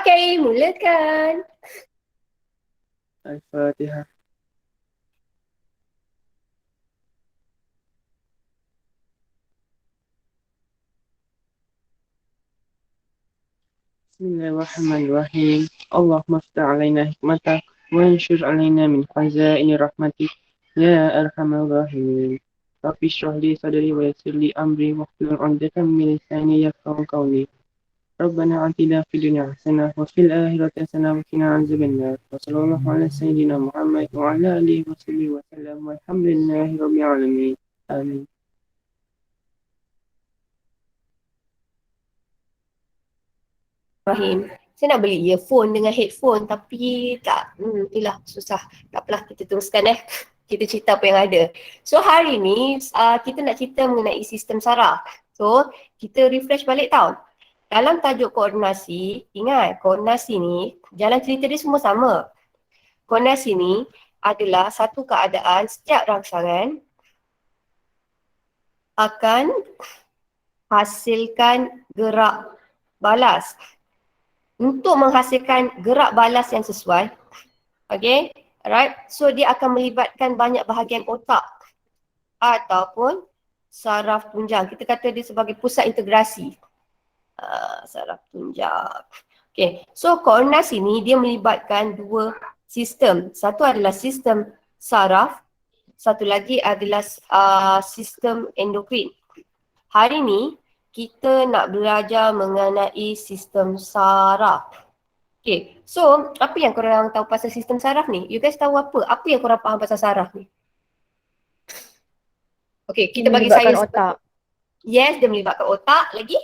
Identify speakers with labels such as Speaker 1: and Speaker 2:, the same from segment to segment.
Speaker 1: Okay, mulakan.
Speaker 2: Al-Fatihah. Bismillahirrahmanirrahim. Allahumma aftah alaina hikmatak wa anshur alaina min khazaini rahmatik ya arhamar rahimin. Rabbi shrah li sadri wa yassir li amri wahlul 'uqdatam min lisani yafqahu qawli. Rabbana atina fid dunya hasanah wa fil akhirati hasanah wa qina adzabannar. Wa sallallahu ala sayyidina Muhammad wa ala alihi wa sahbihi wa sallam. Walhamdulillahi rabbil alamin. Amin.
Speaker 1: Rahim. Saya nak beli earphone dengan headphone tapi tak, itulah susah. Tak apalah, kita teruskan Kita cerita apa yang ada. So hari ni kita nak cerita mengenai sistem saraf. So kita refresh balik tau. Dalam tajuk koordinasi, ingat koordinasi ni jalan cerita dia semua sama. Koordinasi ni adalah satu keadaan setiap rangsangan akan hasilkan gerak balas. Untuk menghasilkan gerak balas yang sesuai, okay, alright, so dia akan melibatkan banyak bahagian otak ataupun saraf tunjang. Kita kata dia sebagai pusat integrasi. Saraf tunjang. Okay, so koordinasi ni dia melibatkan dua sistem. Satu adalah sistem saraf, satu lagi adalah sistem endokrin. Hari ni kita nak belajar mengenai sistem saraf. Okay, so apa yang korang tahu pasal sistem saraf ni? You guys tahu apa? Apa yang korang faham pasal saraf ni? Okay, kita bagi saya
Speaker 3: otak.
Speaker 1: Yes, dia melibatkan otak. Lagi?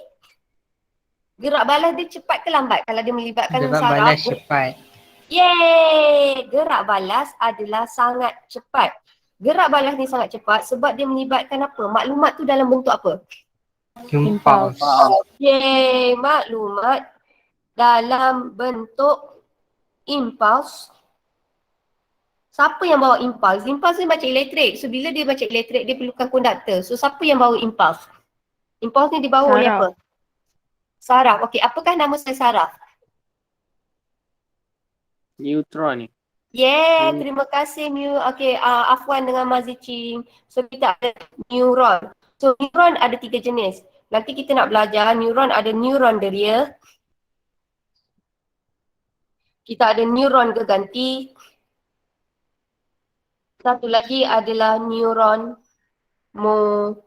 Speaker 1: Gerak balas dia cepat ke lambat kalau dia melibatkan
Speaker 4: Gerak
Speaker 1: saraf?
Speaker 4: balas cepat.
Speaker 1: Yeay! Gerak balas adalah sangat cepat. Gerak balas ni sangat cepat sebab dia melibatkan apa? Maklumat tu dalam bentuk apa?
Speaker 4: Impuls.
Speaker 1: Yeay! Maklumat dalam bentuk impuls. Siapa yang bawa impuls? Impuls ni macam elektrik. So bila dia macam elektrik, dia perlukan konduktor. So siapa yang bawa impuls? Impuls ni dibawa oleh apa? Saraf. Okey, apakah nama sel saraf?
Speaker 2: Neutron ni.
Speaker 1: Yeah, terima kasih Miu. Okey, Afwan dengan Mazicing. So kita ada neuron. So neuron ada 3 jenis. Nanti kita nak belajar neuron ada neuron deria. Kita ada neuron geganti. Satu lagi adalah neuron motor.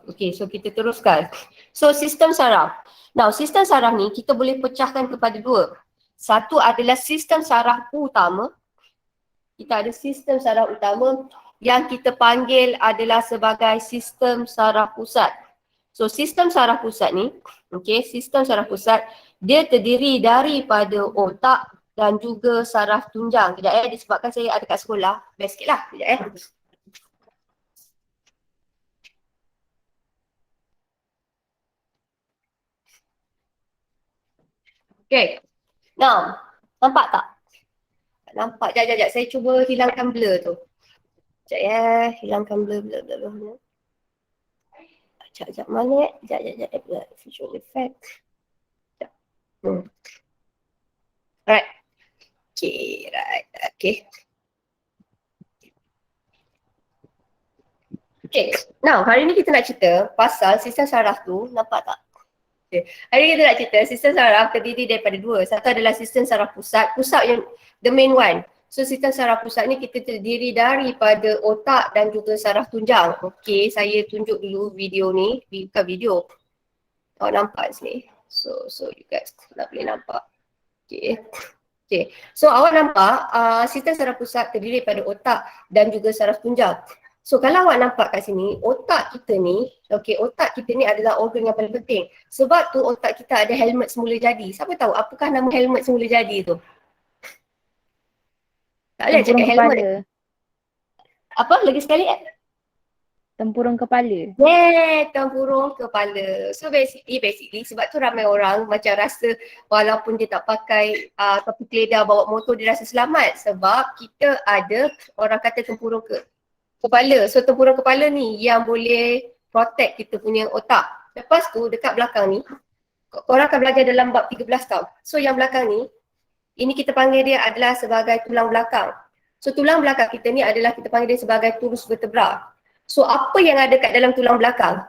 Speaker 1: Okey, so kita teruskan. So sistem saraf. Now sistem saraf ni kita boleh pecahkan kepada dua. Satu adalah sistem saraf utama. Kita ada sistem saraf utama yang kita panggil adalah sebagai sistem saraf pusat. So sistem saraf pusat ni, okey, sistem saraf pusat dia terdiri daripada otak dan juga saraf tunjang. Kejap disebabkan saya ada kat sekolah. Best sikit lah. Kejap Okay. Now, nampak tak? Tak nampak. Sekejap. Saya cuba hilangkan blur tu. Sekejap hilangkan blur. Sekejap mana Sekejap. Visual effect. Sekejap. Alright. Okay, right. Okay. Okay. Now, hari ni kita nak cerita pasal sistem saraf tu. Nampak tak? Okay. Hari ni kita nak cerita sistem saraf terdiri daripada dua. Satu adalah sistem saraf pusat. Pusat yang the main one. So sistem saraf pusat ni kita terdiri daripada otak dan juga saraf tunjang. Okay, saya tunjuk dulu video ni. Bukan video. Awak nampak sini. So you guys nak boleh nampak. Okay. Okay. So awak nampak sistem saraf pusat terdiri daripada otak dan juga saraf tunjang. So kalau awak nampak kat sini, otak kita ni, okay, otak kita ni adalah organ yang paling penting. Sebab tu otak kita ada helmet semula jadi. Siapa tahu apakah nama helmet semula jadi tu? Tak boleh cakap helmet. Apa? Lagi sekali
Speaker 3: Tempurung kepala.
Speaker 1: Yeah, tempurung kepala. So basically sebab tu ramai orang macam rasa walaupun dia tak pakai topik keledar bawa motor dia rasa selamat. Sebab kita ada orang kata tempurung kepala. So tempurung kepala ni yang boleh protect kita punya otak. Lepas tu dekat belakang ni Korang akan belajar dalam bab 13 tau. So yang belakang ni, ini kita panggil dia adalah sebagai tulang belakang. So tulang belakang kita ni adalah kita panggil dia sebagai turus vertebra. So apa yang ada kat dalam tulang belakang?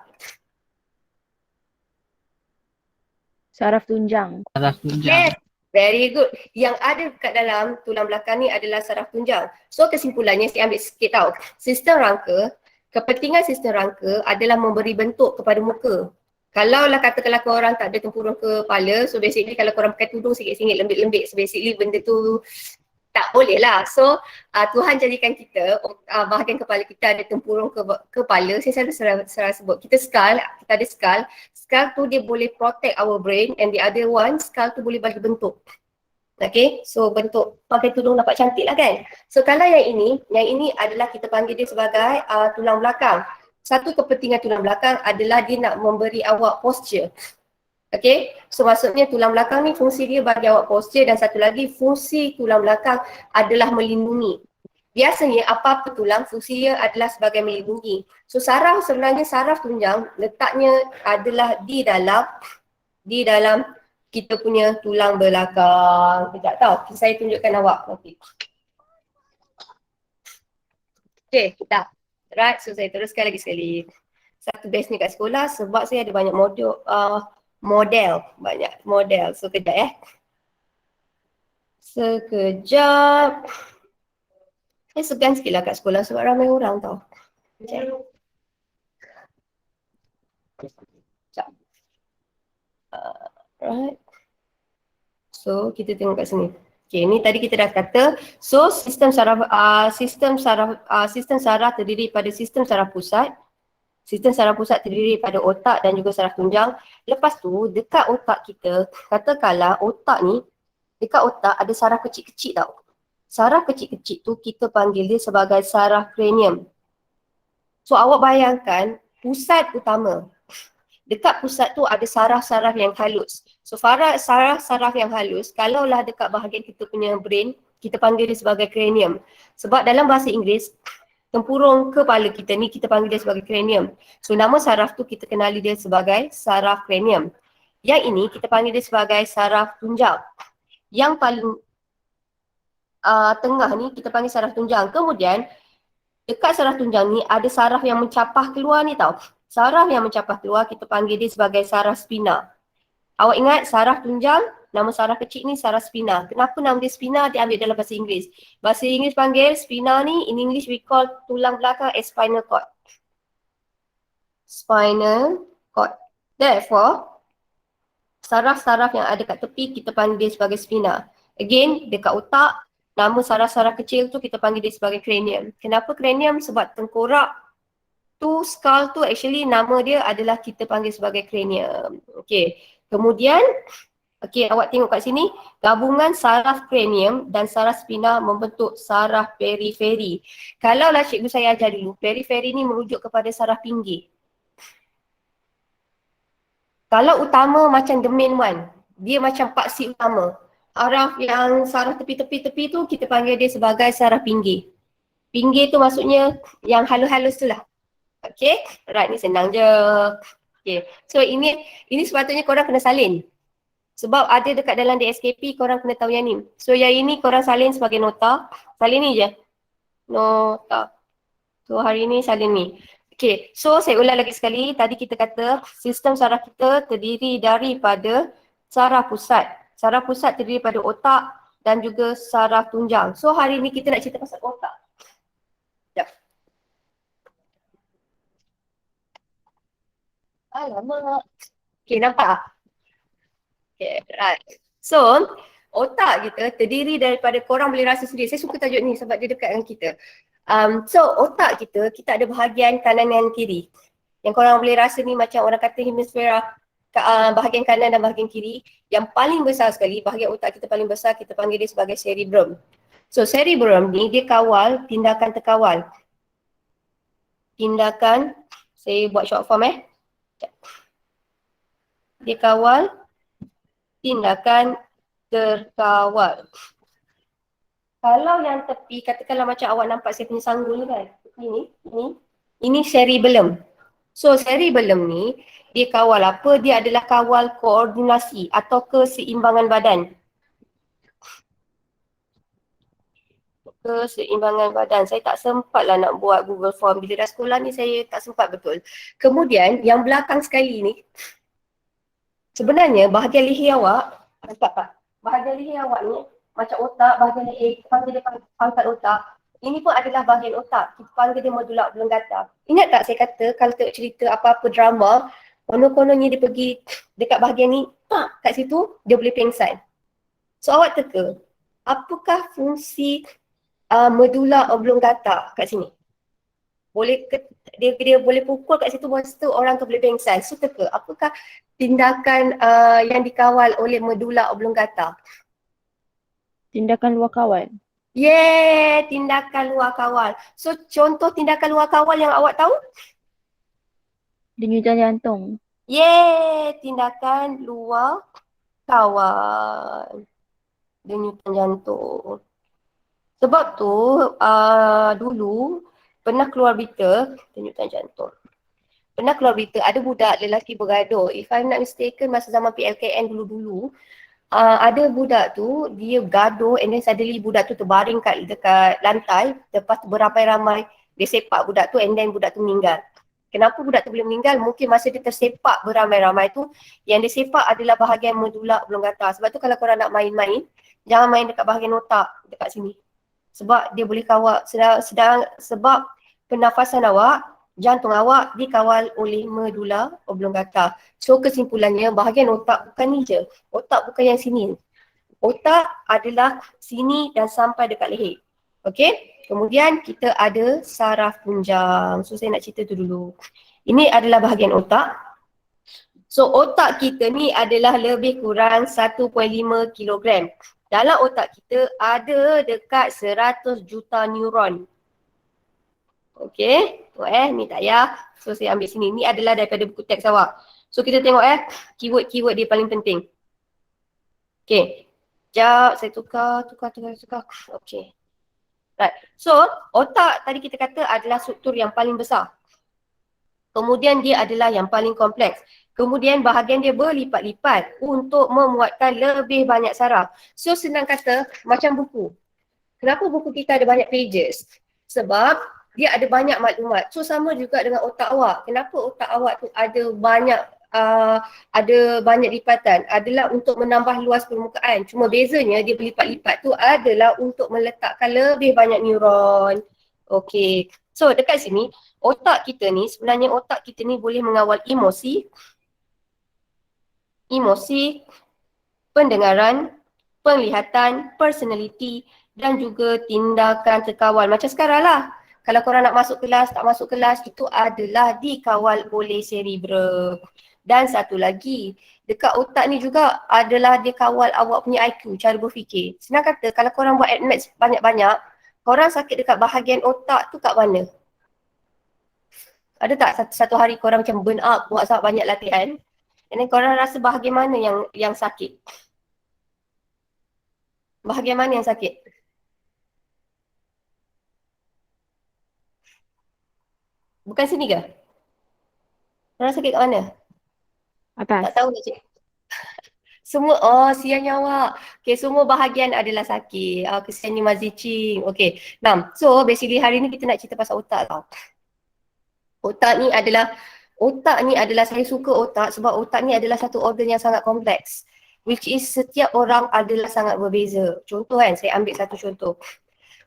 Speaker 3: Saraf tunjang.
Speaker 4: Saraf tunjang.
Speaker 1: Yes, very good. Yang ada kat dalam tulang belakang ni adalah saraf tunjang. So kesimpulannya saya ambil sikit tau. Sistem rangka, kepentingan sistem rangka adalah memberi bentuk kepada muka. Kalau lah katakanlah korang tak ada tempurung kepala, so basically kalau korang pakai tudung sikit-sikit lembik-lembik, so basically benda tu tak boleh lah. So Tuhan jadikan kita, bahagian kepala kita ada tempurung kepala. Saya selalu sebut, kita ada skull. Skull tu dia boleh protect our brain, and the other one, skull tu boleh bagi bentuk. Okay, so bentuk pakai tudung nampak cantik lah kan. So kalau yang ini adalah kita panggil dia sebagai tulang belakang. Satu kepentingan tulang belakang adalah dia nak memberi awak posture. Okay, so maksudnya tulang belakang ni fungsi dia bagi awak posture, dan satu lagi fungsi tulang belakang adalah melindungi. Biasanya apa-apa tulang fungsi dia adalah sebagai melindungi. So saraf, sebenarnya saraf tunjang letaknya adalah di dalam kita punya tulang belakang. Sekejap tau, saya tunjukkan awak nanti. Okay, dah. Right, so saya teruskan lagi sekali. Satu best ni kat sekolah sebab saya ada banyak banyak model. So kejap Sekejap. Saya segan sikit lah kat sekolah sebab ramai orang tau. Sekejap. Right. So kita tengok kat sini. Okay, ni tadi kita dah kata, so sistem saraf terdiri pada sistem saraf pusat. Sistem saraf pusat terdiri pada otak dan juga saraf tunjang. Lepas tu dekat otak kita, katakanlah otak ni, dekat otak ada saraf kecil-kecil tau. Saraf kecil-kecil tu kita panggil dia sebagai saraf kranium. So awak bayangkan pusat utama. Dekat pusat tu ada saraf-saraf yang halus. So saraf-saraf yang halus, kalaulah dekat bahagian kita punya brain, kita panggil dia sebagai cranium. Sebab dalam bahasa Inggeris, tempurung kepala kita ni kita panggil dia sebagai cranium. So nama saraf tu kita kenali dia sebagai saraf cranium. Yang ini kita panggil dia sebagai saraf tunjang. Yang paling tengah ni kita panggil saraf tunjang. Kemudian dekat saraf tunjang ni ada saraf yang mencapah keluar ni tau. Saraf yang mencapah keluar kita panggil dia sebagai saraf spina. Awak ingat saraf tunjang, nama saraf kecil ni saraf spina. Kenapa nama dia spina? Dia ambil dalam bahasa Inggeris. Bahasa Inggeris panggil spina ni, in English we call tulang belakang as spinal cord. Spinal cord. Therefore, saraf-saraf yang ada kat tepi kita panggil dia sebagai spina. Again, dekat otak, nama saraf-saraf kecil tu kita panggil dia sebagai cranium. Kenapa cranium? Sebab tengkorak tu, skull tu actually nama dia adalah kita panggil sebagai cranium. Okay. Kemudian, okay, awak tengok kat sini, gabungan saraf cranium dan saraf spina membentuk saraf periferi. Kalaulah cikgu saya ajar dulu, periferi ni merujuk kepada saraf pinggir. Kalau utama macam the main one, dia macam paksi utama. Saraf yang saraf tepi-tepi tu kita panggil dia sebagai saraf pinggir. Pinggir tu maksudnya yang halus-halus tu lah. Okay, right, ni senang je. Okay, so ini sepatutnya korang kena salin. Sebab ada dekat dalam DSKP korang kena tahu yang ni. So yang ini korang salin sebagai nota. Salin ni je. Nota. So hari ni salin ni. Okay, so saya ulang lagi sekali. Tadi kita kata sistem saraf kita terdiri daripada saraf pusat. Saraf pusat terdiri daripada otak dan juga saraf tunjang. So hari ni kita nak cerita pasal otak. Sekejap. Alamak. Okay, nampak? Okay, right. So, otak kita terdiri daripada, korang boleh rasa sendiri. Saya suka tajuk ni sebab dia dekat dengan kita. So, otak kita ada bahagian kanan dan kiri. Yang korang boleh rasa ni macam orang kata hemisfera, bahagian kanan dan bahagian kiri. Yang paling besar sekali, bahagian otak kita paling besar, kita panggil dia sebagai cerebrum. So, cerebrum ni dia kawal tindakan terkawal. Tindakan, saya buat short form Dia kawal tindakan terkawal. Kalau yang tepi, katakanlah macam awak nampak saya punya sanggul kan. Ini cerebellum. So cerebellum ni dia kawal apa? Dia adalah kawal koordinasi atau keseimbangan badan. Keseimbangan badan. Saya tak sempat lah nak buat Google Form. Bila dah sekolah ni saya tak sempat betul. Kemudian yang belakang sekali ni, sebenarnya bahagian leher awak, nampak tak? Bahagian leher awak ni macam otak, bahagian leher, kita panggil dia pangkat otak. Ini pun adalah bahagian otak. Kita panggil dia medulla oblongata. Ingat tak saya kata kalau tengok cerita apa-apa drama, konon-kononnya dia pergi dekat bahagian ni, kat situ dia boleh pengsan. So awak teka, apakah fungsi medulla oblongata kat sini? Boleh dia boleh pukul kat situ, masa tu orang tu boleh pengsan. So teka, apakah tindakan yang dikawal oleh medulla oblongata?
Speaker 3: Tindakan luar kawal.
Speaker 1: Yeah, tindakan luar kawal. So contoh tindakan luar kawal yang awak tahu?
Speaker 3: Denyutan jantung.
Speaker 1: Yeah, tindakan luar kawal. Denyutan jantung. Sebab tu dulu pernah keluar berita denyutan jantung. Pernah keluar berita ada budak lelaki bergaduh. If I'm not mistaken masa zaman PLKN dulu-dulu, ada budak tu dia gaduh and then suddenly budak tu terbaring dekat lantai, lepas tu beramai-ramai dia sepak budak tu and then budak tu meninggal. Kenapa budak tu boleh meninggal? Mungkin masa dia tersepak beramai-ramai tu, yang dia sepak adalah bahagian medulla oblongata. Sebab tu kalau korang nak main-main, jangan main dekat bahagian otak dekat sini. Sebab dia boleh kawal, sebab pernafasan awak, jantung awak dikawal oleh medulla oblongata. So kesimpulannya bahagian otak bukan ni je. Otak bukan yang sini. Otak adalah sini dan sampai dekat leher. Okey? Kemudian kita ada saraf tunjang. So saya nak cerita tu dulu. Ini adalah bahagian otak. So otak kita ni adalah lebih kurang 1.5 kilogram. Dalam otak kita ada dekat 100 juta neuron. Okey, ni tak payah. So saya ambil sini. Ni adalah daripada buku teks awak. So kita tengok keyword-keyword dia paling penting. Okey. Sekejap, saya tukar. Okey. Right. So, otak tadi kita kata adalah struktur yang paling besar. Kemudian dia adalah yang paling kompleks. Kemudian bahagian dia berlipat-lipat untuk memuatkan lebih banyak saraf. So senang kata macam buku. Kenapa buku kita ada banyak pages? Sebab dia ada banyak maklumat. So sama juga dengan otak awak. Kenapa otak awak tu ada banyak lipatan? Adalah untuk menambah luas permukaan. Cuma bezanya dia berlipat-lipat tu adalah untuk meletakkan lebih banyak neuron. Okey. So dekat sini otak kita ni, sebenarnya otak kita ni boleh mengawal emosi, pendengaran, penglihatan, personality dan juga tindakan terkawal. Macam sekarang lah. Kalau korang nak masuk kelas, tak masuk kelas, itu adalah dikawal oleh cerebrum. Dan satu lagi, dekat otak ni juga adalah dia kawal awak punya IQ, cara berfikir. Senang kata, kalau korang buat maths banyak-banyak, korang sakit dekat bahagian otak tu kat mana? Ada tak satu hari korang macam burn out, buat sangat banyak latihan, and then korang rasa bahagian mana yang sakit? Bahagian mana yang sakit? Bukan sini ke? Korang sakit kat mana?
Speaker 3: Atas.
Speaker 1: Tak tahu tak cik? Semua, siangnya awak. Okay, semua bahagian adalah sakit. Kesiannya Mazicing. Okay, so basically hari ni kita nak cerita pasal otak tau. Otak ni adalah saya suka otak sebab otak ni adalah satu organ yang sangat kompleks. Which is setiap orang adalah sangat berbeza. Contoh kan, saya ambil satu contoh.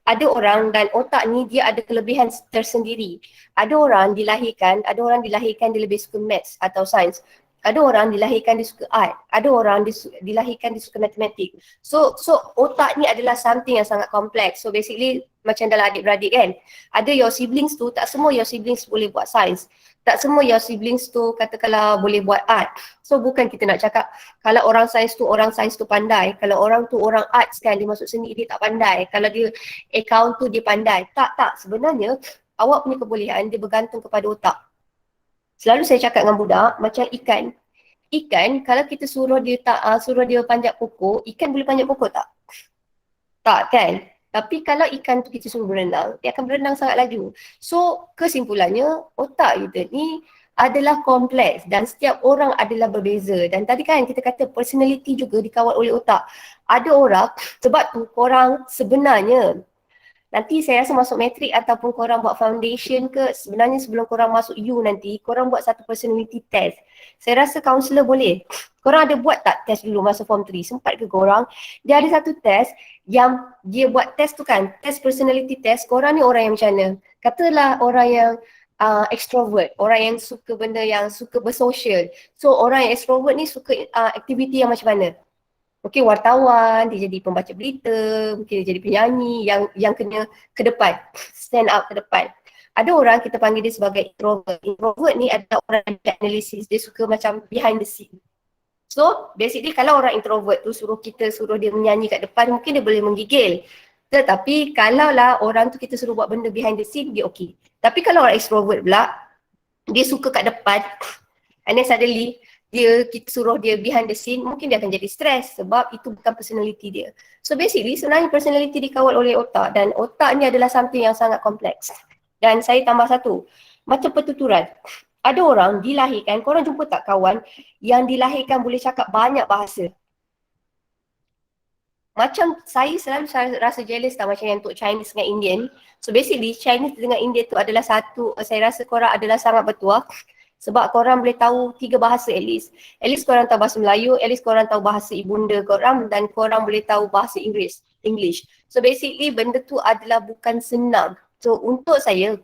Speaker 1: Ada orang dan otak ni dia ada kelebihan tersendiri. Ada orang dilahirkan dia lebih suka maths atau sains. Ada orang dilahirkan dia suka art. Ada orang dilahirkan dia suka matematik. So otak ni adalah something yang sangat kompleks. So basically macam dalam adik-beradik kan. Ada your siblings tu, tak semua your siblings boleh buat sains. Tak semua your siblings tu katakanlah boleh buat art. So bukan kita nak cakap kalau orang sains tu pandai. Kalau orang tu orang arts kan, dia masuk seni dia tak pandai. Kalau dia account tu dia pandai. Tak. Sebenarnya awak punya kebolehan dia bergantung kepada otak. Selalu saya cakap dengan budak macam ikan. Ikan kalau kita suruh dia panjat pokok, ikan boleh panjat pokok tak? Tak kan? Tapi kalau ikan tu kita suruh berenang, dia akan berenang sangat laju. So kesimpulannya otak kita ni adalah kompleks dan setiap orang adalah berbeza. Dan tadi kan kita kata personality juga dikawal oleh otak. Ada orang, sebab tu korang sebenarnya nanti saya rasa masuk matrik ataupun korang buat foundation ke, sebenarnya sebelum korang masuk U nanti, korang buat satu personality test. Saya rasa kaunselor boleh. Korang ada buat tak test dulu masa form 3? Sempat ke korang? Dia ada satu test yang dia buat test tu kan, test personality test, korang ni orang yang macam mana? Katalah orang yang extrovert, orang yang suka benda yang suka bersosial. So orang yang extrovert ni suka aktiviti yang macam mana? Mungkin wartawan, dia jadi pembaca berita, mungkin dia jadi penyanyi yang kena ke depan, stand up ke depan. Ada orang kita panggil dia sebagai introvert. Introvert ni adalah orang yang analisis, dia suka macam behind the scene. So basically kalau orang introvert tu suruh dia menyanyi kat depan, mungkin dia boleh menggigil. Tetapi kalaulah orang tu kita suruh buat benda behind the scene, dia okey. Tapi kalau orang extrovert pula, dia suka kat depan and then suddenly kita suruh dia behind the scene, mungkin dia akan jadi stres sebab itu bukan personality dia. So basically sebenarnya personality dikawal oleh otak dan otak ni adalah something yang sangat kompleks. Dan saya tambah satu, macam pertuturan. Ada orang dilahirkan, korang jumpa tak kawan yang dilahirkan boleh cakap banyak bahasa? Macam saya selalu rasa jealous tak macam yang untuk Chinese dengan Indian. So basically Chinese dengan Indian tu adalah satu, saya rasa korang adalah sangat bertuah. Sebab korang boleh tahu 3 bahasa at least. At least korang tahu bahasa Melayu, at least korang tahu bahasa ibunda korang dan korang boleh tahu bahasa English. So basically benda tu adalah bukan senang. So untuk saya,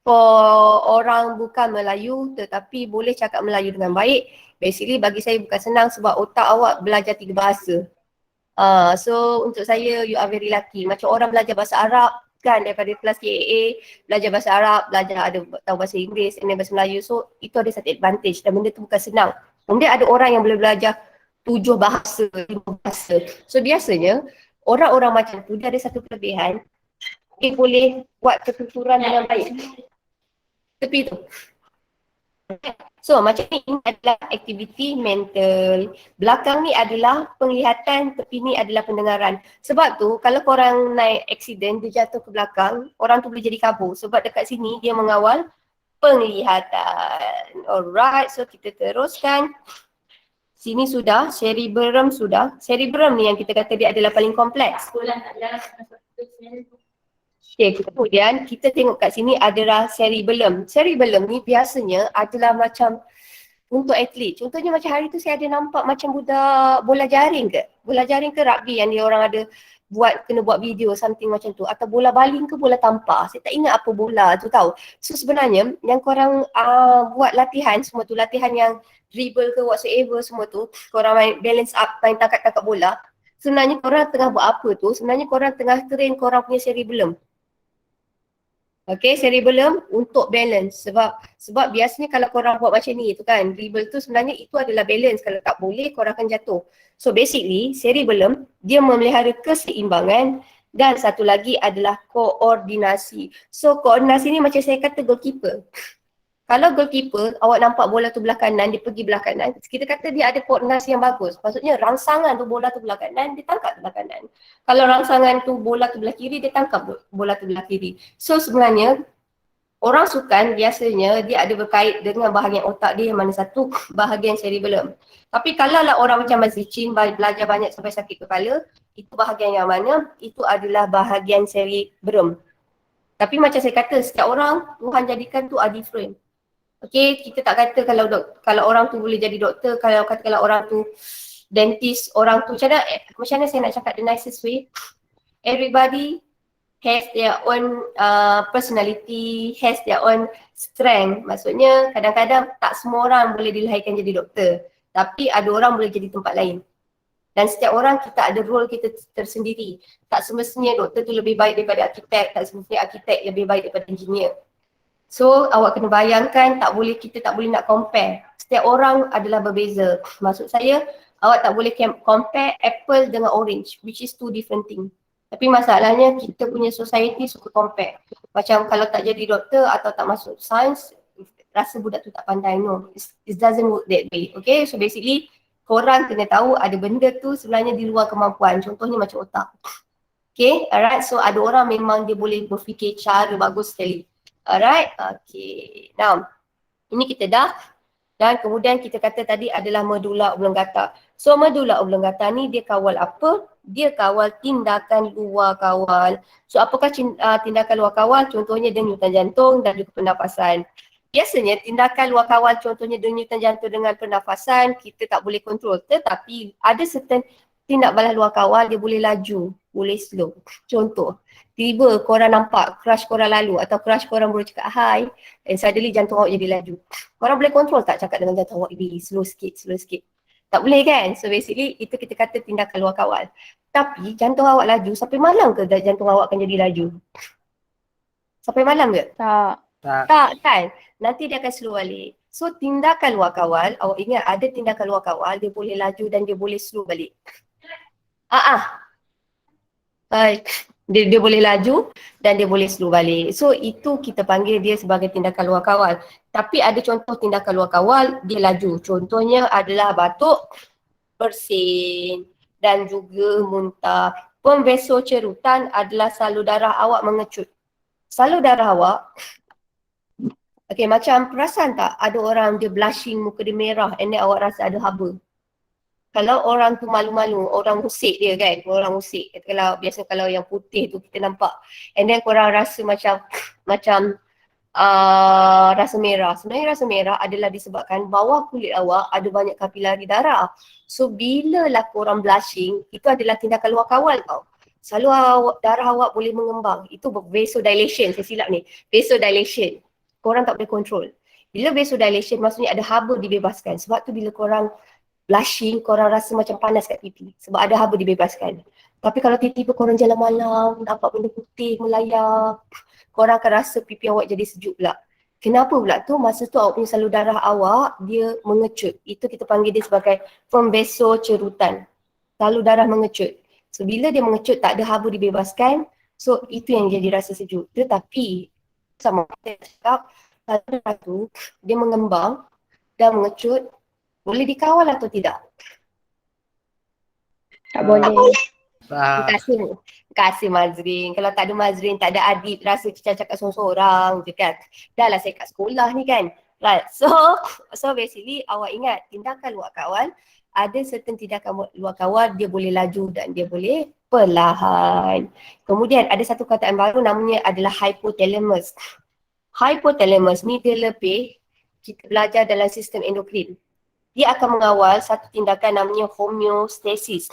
Speaker 1: for orang bukan Melayu tetapi boleh cakap Melayu dengan baik, basically bagi saya bukan senang sebab otak awak belajar 3 bahasa. So untuk saya you are very lucky. Macam orang belajar bahasa Arab kan daripada kelas KAA, belajar bahasa Arab, belajar ada tahu bahasa Inggeris, and then bahasa Melayu. So itu ada satu advantage dan benda tu bukan senang. Kemudian ada orang yang boleh belajar 7 bahasa, 5 bahasa. So biasanya orang-orang macam tu dia ada satu kelebihan, dia boleh buat ketuturan dengan baik. Tepi tu. So macam ni adalah aktiviti mental. Belakang ni adalah penglihatan, tepi ni adalah pendengaran. Sebab tu kalau korang naik accident, dia jatuh ke belakang, orang tu boleh jadi kabur. Sebab dekat sini dia mengawal penglihatan. Alright, so kita teruskan. Sini sudah, cerebrum sudah. Cerebrum ni yang kita kata dia adalah paling kompleks. Okay, kemudian kita tengok kat sini adalah cerebellum. Cerebellum ni biasanya adalah macam untuk atlet. Contohnya macam hari tu saya ada nampak macam budak bola jaring ke? Bola jaring ke rugby yang dia orang ada kena buat video something macam tu. Atau bola baling ke bola tampar. Saya tak ingat apa bola tu tahu. So sebenarnya yang korang buat latihan semua tu, latihan yang dribble ke whatsoever semua tu, korang main balance up, main tangkap-tangkap bola. Sebenarnya korang tengah buat apa tu? Sebenarnya korang tengah train korang punya cerebellum. Okay, cerebellum untuk balance sebab biasanya kalau korang buat macam ni tu kan, dribble tu sebenarnya itu adalah balance, kalau tak boleh korang akan jatuh. So basically cerebellum dia memelihara keseimbangan dan satu lagi adalah koordinasi. So koordinasi ni macam saya kata goalkeeper. Kalau goalkeeper, awak nampak bola tu belah kanan, dia pergi belah kanan, kita kata dia ada koordinasi yang bagus. Maksudnya rangsangan tu bola tu belah kanan, dia tangkap belah kanan. Kalau rangsangan tu bola tu belah kiri, dia tangkap bola tu belah kiri. So sebenarnya, orang sukan biasanya dia ada berkait dengan bahagian otak dia yang mana satu, bahagian cerebellum. Tapi kalau lah orang macam Mas Zichin belajar banyak sampai sakit kepala, itu bahagian yang mana? Itu adalah bahagian cerebrum. Tapi macam saya kata, setiap orang Tuhan jadikan tu are different. Okay, kita tak kata kalau orang tu boleh jadi doktor, kalau orang tu dentist, orang tu macam mana saya nak cakap the nicest way. Everybody has their own personality, has their own strength. Maksudnya kadang-kadang tak semua orang boleh dilahirkan jadi doktor. Tapi ada orang boleh jadi tempat lain. Dan setiap orang kita ada role kita tersendiri. Tak semestinya doktor tu lebih baik daripada arkitek, tak semestinya arkitek lebih baik daripada engineer. So awak kena bayangkan kita tak boleh nak compare. Setiap orang adalah berbeza. Maksud saya awak tak boleh compare apple dengan orange, which is two different thing. Tapi masalahnya kita punya society suka compare. Macam kalau tak jadi doktor atau tak masuk sains, rasa budak tu tak pandai. No, it doesn't work that way. Okay, so basically korang kena tahu ada benda tu sebenarnya di luar kemampuan. Contohnya macam otak. Okay, alright. So ada orang memang dia boleh berfikir cara bagus sekali. Alright, okay. Now, Ini kita dah. Dan kemudian kita kata tadi adalah medula oblongata. So medula oblongata ni dia kawal apa? Dia kawal tindakan luar kawal. So apakah tindakan luar kawal? Contohnya denyutan jantung dan juga pernafasan. Biasanya tindakan luar kawal contohnya denyutan jantung dengan pernafasan kita tak boleh kontrol. Tetapi ada certain tindak balas luar kawal dia boleh laju, boleh slow. Contoh, tiba korang nampak crush korang lalu atau crush korang baru cakap hi and suddenly jantung awak jadi laju. Korang boleh kontrol tak cakap dengan jantung awak ini slow sikit, slow sikit? Tak boleh kan? So basically itu kita kata tindakan luar kawal. Tapi jantung awak laju sampai malam ke jantung awak akan jadi laju? Sampai malam ke?
Speaker 3: Tak.
Speaker 1: Tak kan? Nanti dia akan slow balik. So tindakan luar kawal, awak ingat ada tindakan luar kawal dia boleh laju dan dia boleh slow balik. Baik. Dia boleh laju dan dia boleh slow balik. So itu kita panggil dia sebagai tindakan luar kawal. Tapi ada contoh tindakan luar kawal dia laju. Contohnya adalah batuk, bersin dan juga muntah. Pemvasocerutan adalah salur darah awak mengecut. Salur darah awak, okay, macam perasan tak ada orang dia blushing, muka dia merah and then awak rasa ada haba. Kalau orang tu malu-malu, orang usik dia kan, orang usik. Kalau biasa kalau yang putih tu kita nampak. And then korang rasa macam rasa merah. Sebenarnya rasa merah adalah disebabkan bawah kulit awak ada banyak kapilari darah. So bila lah korang blushing, itu adalah tindakan luar kawal tau. Selalu darah awak boleh mengembang. Itu vasodilation, saya silap ni. Vasodilation. Korang tak boleh kontrol. Bila vasodilation maksudnya ada haba dibebaskan. Sebab tu bila korang blushing, korang rasa macam panas kat pipi sebab ada haba dibebaskan. Tapi kalau tiba-tiba korang jalan malam, nampak benda putih melayar, korang akan rasa pipi awak jadi sejuk pula. Kenapa pula tu? Masa tu awak punya salur darah awak, dia mengecut. Itu kita panggil dia sebagai pemvasocerutan. Salur darah mengecut. So bila dia mengecut, tak ada haba dibebaskan, so itu yang jadi rasa sejuk. Tetapi, sama saya cakap, salur darah tu, dia mengembang dan mengecut. Boleh dikawal atau tidak?
Speaker 3: Tak boleh.
Speaker 1: Terima kasih. Terima kasih Mazrin. Kalau tak ada Mazrin, tak ada Adib, rasa cakap seorang-seorang je kan. Dah lah saya kat sekolah ni kan. Right. So basically awak ingat tindakan luar kawal, ada certain tindakan luar kawal dia boleh laju dan dia boleh perlahan. Kemudian ada satu kataan baru namanya adalah hypothalamus. Hypothalamus ni dia lebih kita belajar dalam sistem endokrin. Dia akan mengawal satu tindakan namanya homeostasis.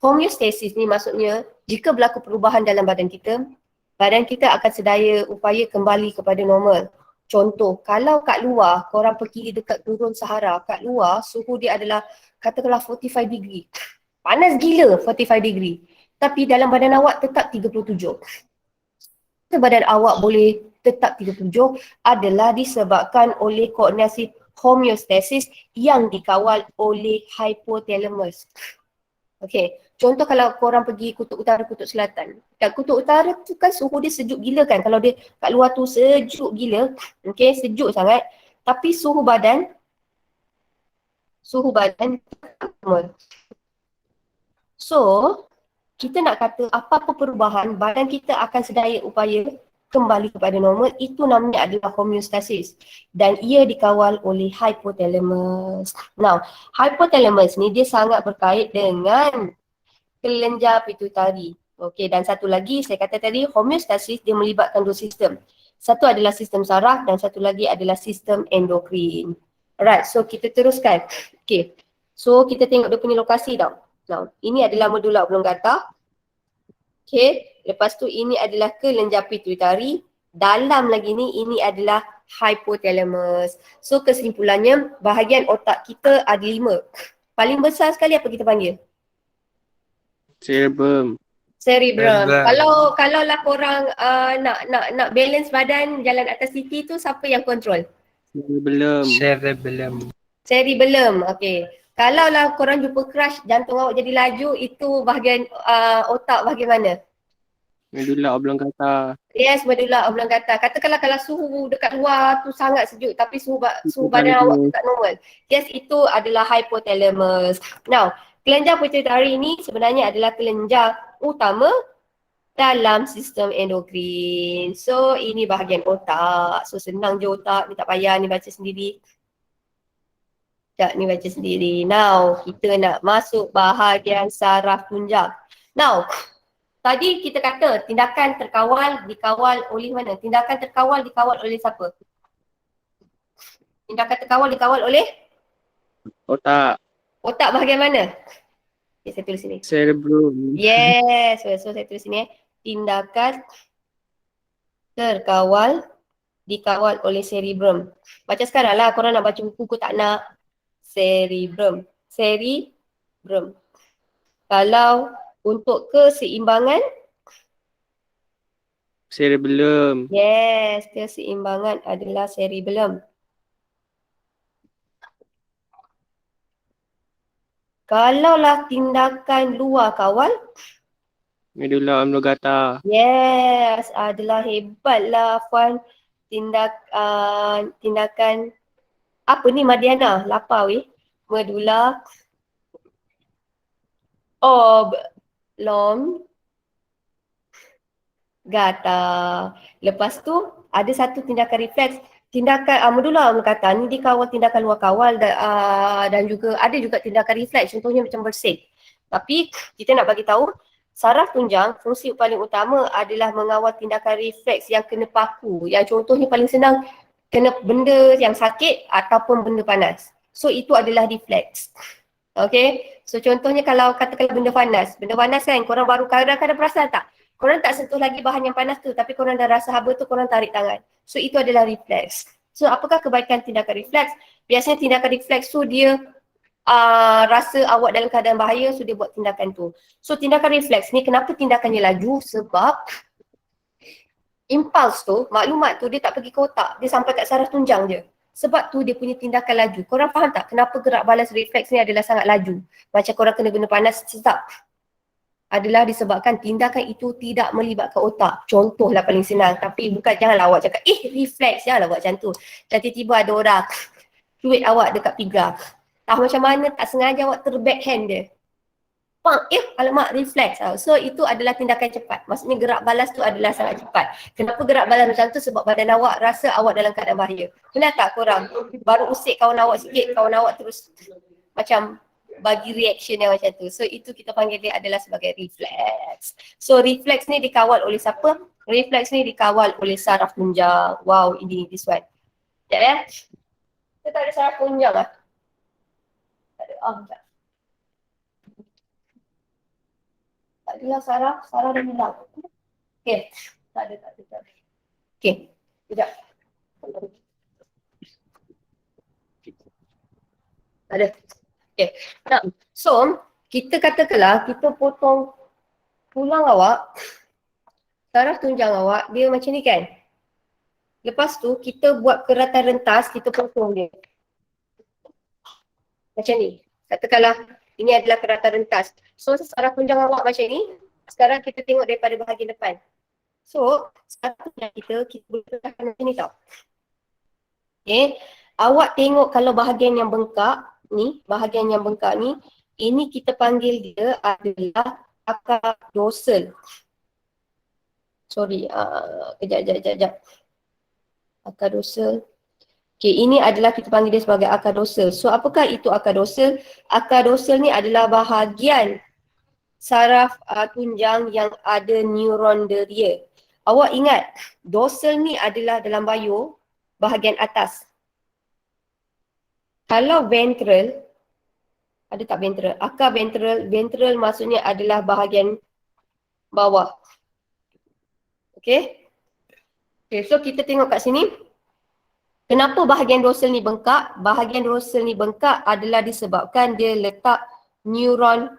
Speaker 1: Homeostasis ni maksudnya jika berlaku perubahan dalam badan kita akan sedaya upaya kembali kepada normal. Contoh, kalau kat luar korang pergi dekat gurun Sahara, kat luar suhu dia adalah katakanlah 45 degree. Panas gila 45 degree. Tapi dalam badan awak tetap 37. Badan awak boleh tetap 37 adalah disebabkan oleh koordinasi homeostasis yang dikawal oleh hypothalamus. Okey, contoh kalau korang pergi kutub utara, kutub selatan. Kat kutub utara tu kan suhu dia sejuk gila kan. Kalau dia kat luar tu sejuk gila, okey, sejuk sangat. Tapi suhu badan normal. So, kita nak kata apa-apa perubahan, badan kita akan sedaya upaya kembali kepada normal, itu namanya adalah homeostasis dan ia dikawal oleh hypothalamus. Now, hypothalamus ni dia sangat berkait dengan kelenjar pituitari. Okey, dan satu lagi saya kata tadi homeostasis dia melibatkan dua sistem. Satu adalah sistem saraf dan satu lagi adalah sistem endokrin. Alright, so kita teruskan. Okey. So kita tengok dia punya lokasi tau. Now, ini adalah medula oblongata. Okay, lepas tu ini adalah kelenjar pituitari. Dalam lagi ni, ini adalah hypothalamus. So kesimpulannya, bahagian otak kita ada 5. Paling besar sekali apa kita panggil?
Speaker 2: Cerebrum.
Speaker 1: Cerebrum.
Speaker 4: Cerebrum.
Speaker 1: Kalau lah korang nak balance badan jalan atas titi tu, siapa yang kontrol?
Speaker 2: Cerebrum.
Speaker 1: Cerebellum. Okay. Kalau lah korang jumpa crush, jantung awak jadi laju, itu bahagian otak bahagian mana?
Speaker 2: Medula oblongata.
Speaker 1: Yes, medula oblongata. Katakanlah kalau suhu dekat luar tu sangat sejuk tapi suhu badan awak tu tak normal. Yes, itu adalah hypothalamus. Now, kelenjar pituitari ni sebenarnya adalah kelenjar utama dalam sistem endokrin. So ini bahagian otak. So senang je otak, ni tak payah ni baca sendiri. Sekejap ni baca sendiri. Now kita nak masuk bahagian saraf tunjang. Now tadi kita kata tindakan terkawal dikawal oleh mana? Tindakan terkawal dikawal oleh siapa? Tindakan terkawal dikawal oleh
Speaker 2: Otak.
Speaker 1: otak bahagian mana? Okay, saya tulis sini.
Speaker 2: Cerebrum.
Speaker 1: Yes, so saya tulis sini. Tindakan terkawal dikawal oleh cerebrum. Baca sekarang lah, korang nak baca buku tak nak. Cerebrum. Cerebrum. Kalau untuk keseimbangan,
Speaker 2: Cerebellum.
Speaker 1: yes, keseimbangan adalah cerebellum. Kalaulah tindakan luar kawal,
Speaker 2: Medulla oblongata.
Speaker 1: yes, adalah hebatlah Puan. Tindakan apa ni Madiana? Lapar weh. Medulla oblongata. Lepas tu ada satu tindakan refleks. Tindakan medulla oblongata ni dikawal tindakan luar kawal dan juga ada juga tindakan refleks. Contohnya macam bersin. Tapi kita nak bagi tahu saraf tunjang fungsi paling utama adalah mengawal tindakan refleks yang kena paku. Yang contohnya paling senang kena benda yang sakit ataupun benda panas. So itu adalah refleks. Okay. So contohnya kalau katakanlah benda panas kan korang baru kadang-kadang perasan tak? Korang tak sentuh lagi bahan yang panas tu tapi korang dah rasa haba tu korang tarik tangan. So itu adalah refleks. So apakah kebaikan tindakan refleks? Biasanya tindakan refleks tu dia rasa awak dalam keadaan bahaya so dia buat tindakan tu. So tindakan refleks ni kenapa tindakannya laju? Sebab impuls tu, maklumat tu dia tak pergi ke otak, dia sampai kat saraf tunjang je. Sebab tu dia punya tindakan laju. Korang faham tak kenapa gerak balas refleks ni adalah sangat laju? Macam korang kena benda panas sedap. Adalah disebabkan tindakan itu tidak melibatkan otak. Contohlah paling senang. Tapi bukan janganlah awak cakap, refleks, janganlah buat macam tu. Dan tiba-tiba ada orang cuit awak dekat pinggang. Tahu macam mana tak sengaja awak terbackhand dia. Pang, alamak refleks. So itu adalah tindakan cepat. Maksudnya gerak balas tu adalah sangat cepat. Kenapa gerak balas macam tu? Sebab badan awak rasa awak dalam keadaan bahaya. Pernah tak korang baru usik kawan awak sikit, kawan awak terus macam bagi reaction yang macam tu. So itu kita panggil dia adalah sebagai refleks. So refleks ni dikawal oleh siapa? Refleks ni dikawal oleh saraf tunjang. Wow, ini this one. Sekejap ya. Kita tak ada saraf tunjang lah. Tak ada. Sekejap. Tak adalah saraf dah hilang. Okay, tak ada. Okay, sekejap. Tak ada. Okay, nah, so kita katakanlah kita potong tulang awak, saraf tunjang awak, dia macam ni kan. Lepas tu kita buat keratan rentas, kita potong dia. Macam ni. Katakanlah ini adalah keratan rentas. So saraf tunjang awak macam ni. Sekarang kita tengok daripada bahagian depan. So saraf tunjang kita boleh letakkan macam ni tau. Okay. Awak tengok kalau bahagian yang bengkak ni, ini kita panggil dia adalah akar dorsal. Sorry, kejap. Akar dorsal. Okay, ini adalah kita panggil dia sebagai akar dorsal. So apakah itu akar dorsal? Akar dorsal ni adalah bahagian saraf tunjang yang ada neuron deria. Awak ingat, dorsal ni adalah dalam bio bahagian atas. Kalau ventral, ada tak ventral? Akar ventral maksudnya adalah bahagian bawah. Okay? Okay, so kita tengok kat sini. Kenapa bahagian dorsal ni bengkak? Bahagian dorsal ni bengkak adalah disebabkan dia letak neuron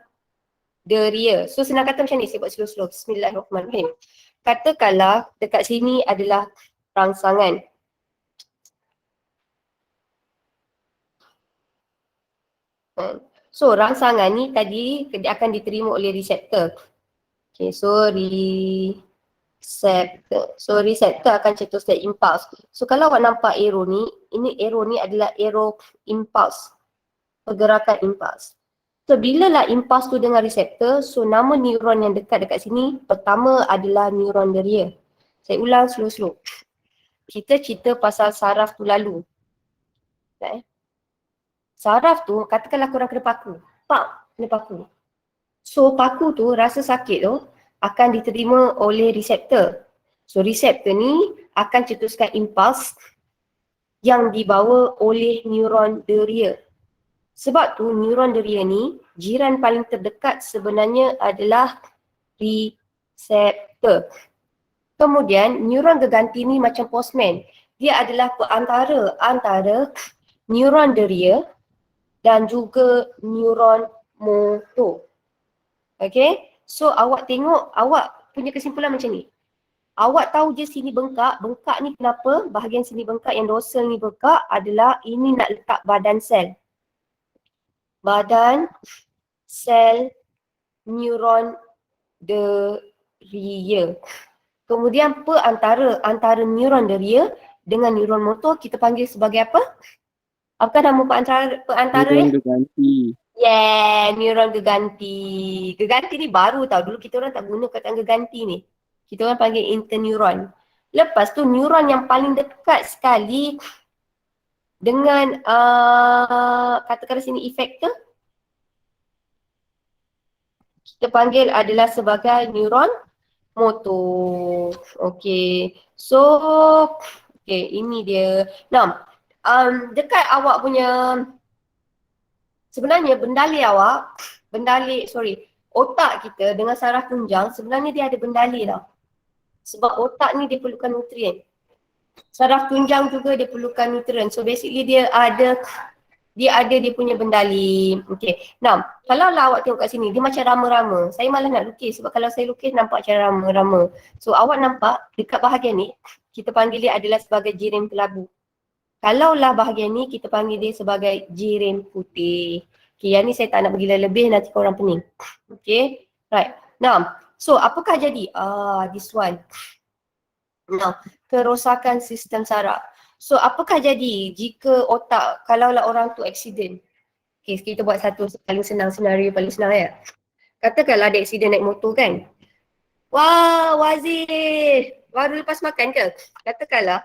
Speaker 1: deria. So senang kata macam ni, saya buat slow-slow. Bismillahirrahmanirrahim. Katakanlah dekat sini adalah rangsangan. So rangsangan ni tadi dia akan diterima oleh reseptor. Okay, so reseptor akan cetus state impulse. So kalau awak nampak arrow ni adalah arrow impulse. Pergerakan impulse. So bila lah impuls tu dengan reseptor, so nama neuron yang dekat sini pertama adalah neuron deria. Saya ulang slow-slow. Kita cerita pasal saraf tu lalu. Sekejap, saraf tu, katakanlah korang kena paku. Pak, kena paku. So paku tu, rasa sakit tu akan diterima oleh reseptor. So reseptor ni akan cetuskan impuls yang dibawa oleh neuron deria. Sebab tu neuron deria ni, jiran paling terdekat sebenarnya adalah reseptor. Kemudian neuron geganti ni macam postman. Dia adalah perantara antara neuron deria dan juga neuron motor. Okay, so awak tengok, awak punya kesimpulan macam ni. Awak tahu je sini bengkak ni kenapa? Bahagian sini bengkak, yang dorsal ni bengkak adalah ini nak letak badan sel. Badan sel neuron deria. Kemudian antara neuron deria dengan neuron motor kita panggil sebagai apa? Apakah nama perantara
Speaker 2: Neuron
Speaker 1: dia?
Speaker 2: geganti.
Speaker 1: Yeah, neuron geganti. Geganti ni baru tau. Dulu kita orang tak guna kataan geganti ni. Kita orang panggil interneuron. Lepas tu neuron yang paling dekat sekali dengan katakanlah sini efektor, kita panggil adalah sebagai neuron motor. Okay. So, okay, ini dia. Nah, dekat awak punya, sebenarnya otak kita dengan saraf tunjang sebenarnya dia ada bendali tau. Sebab otak ni dia perlukan nutrien. Saraf tunjang juga dia perlukan nutrien. So basically dia ada dia punya bendali. Okay. Nah, kalau lah awak tengok kat sini, dia macam rama-rama. Saya malah nak lukis sebab kalau saya lukis nampak macam rama-rama. So awak nampak dekat bahagian ni, kita panggil dia adalah sebagai jirim kelabu. Kalau lah bahagian ni, kita panggil dia sebagai jirim putih. Okay, yang ni saya tak nak bagi lebih, nanti korang pening. Okay, right. Now, so apakah jadi? This one. Now, kerosakan sistem saraf. So apakah jadi jika otak, kalaulah orang tu accident? Okay, kita buat satu paling senang, senario paling senang ya. Katakanlah ada accident naik motor kan. Wah, Wazir, baru lepas makan ke? Katakanlah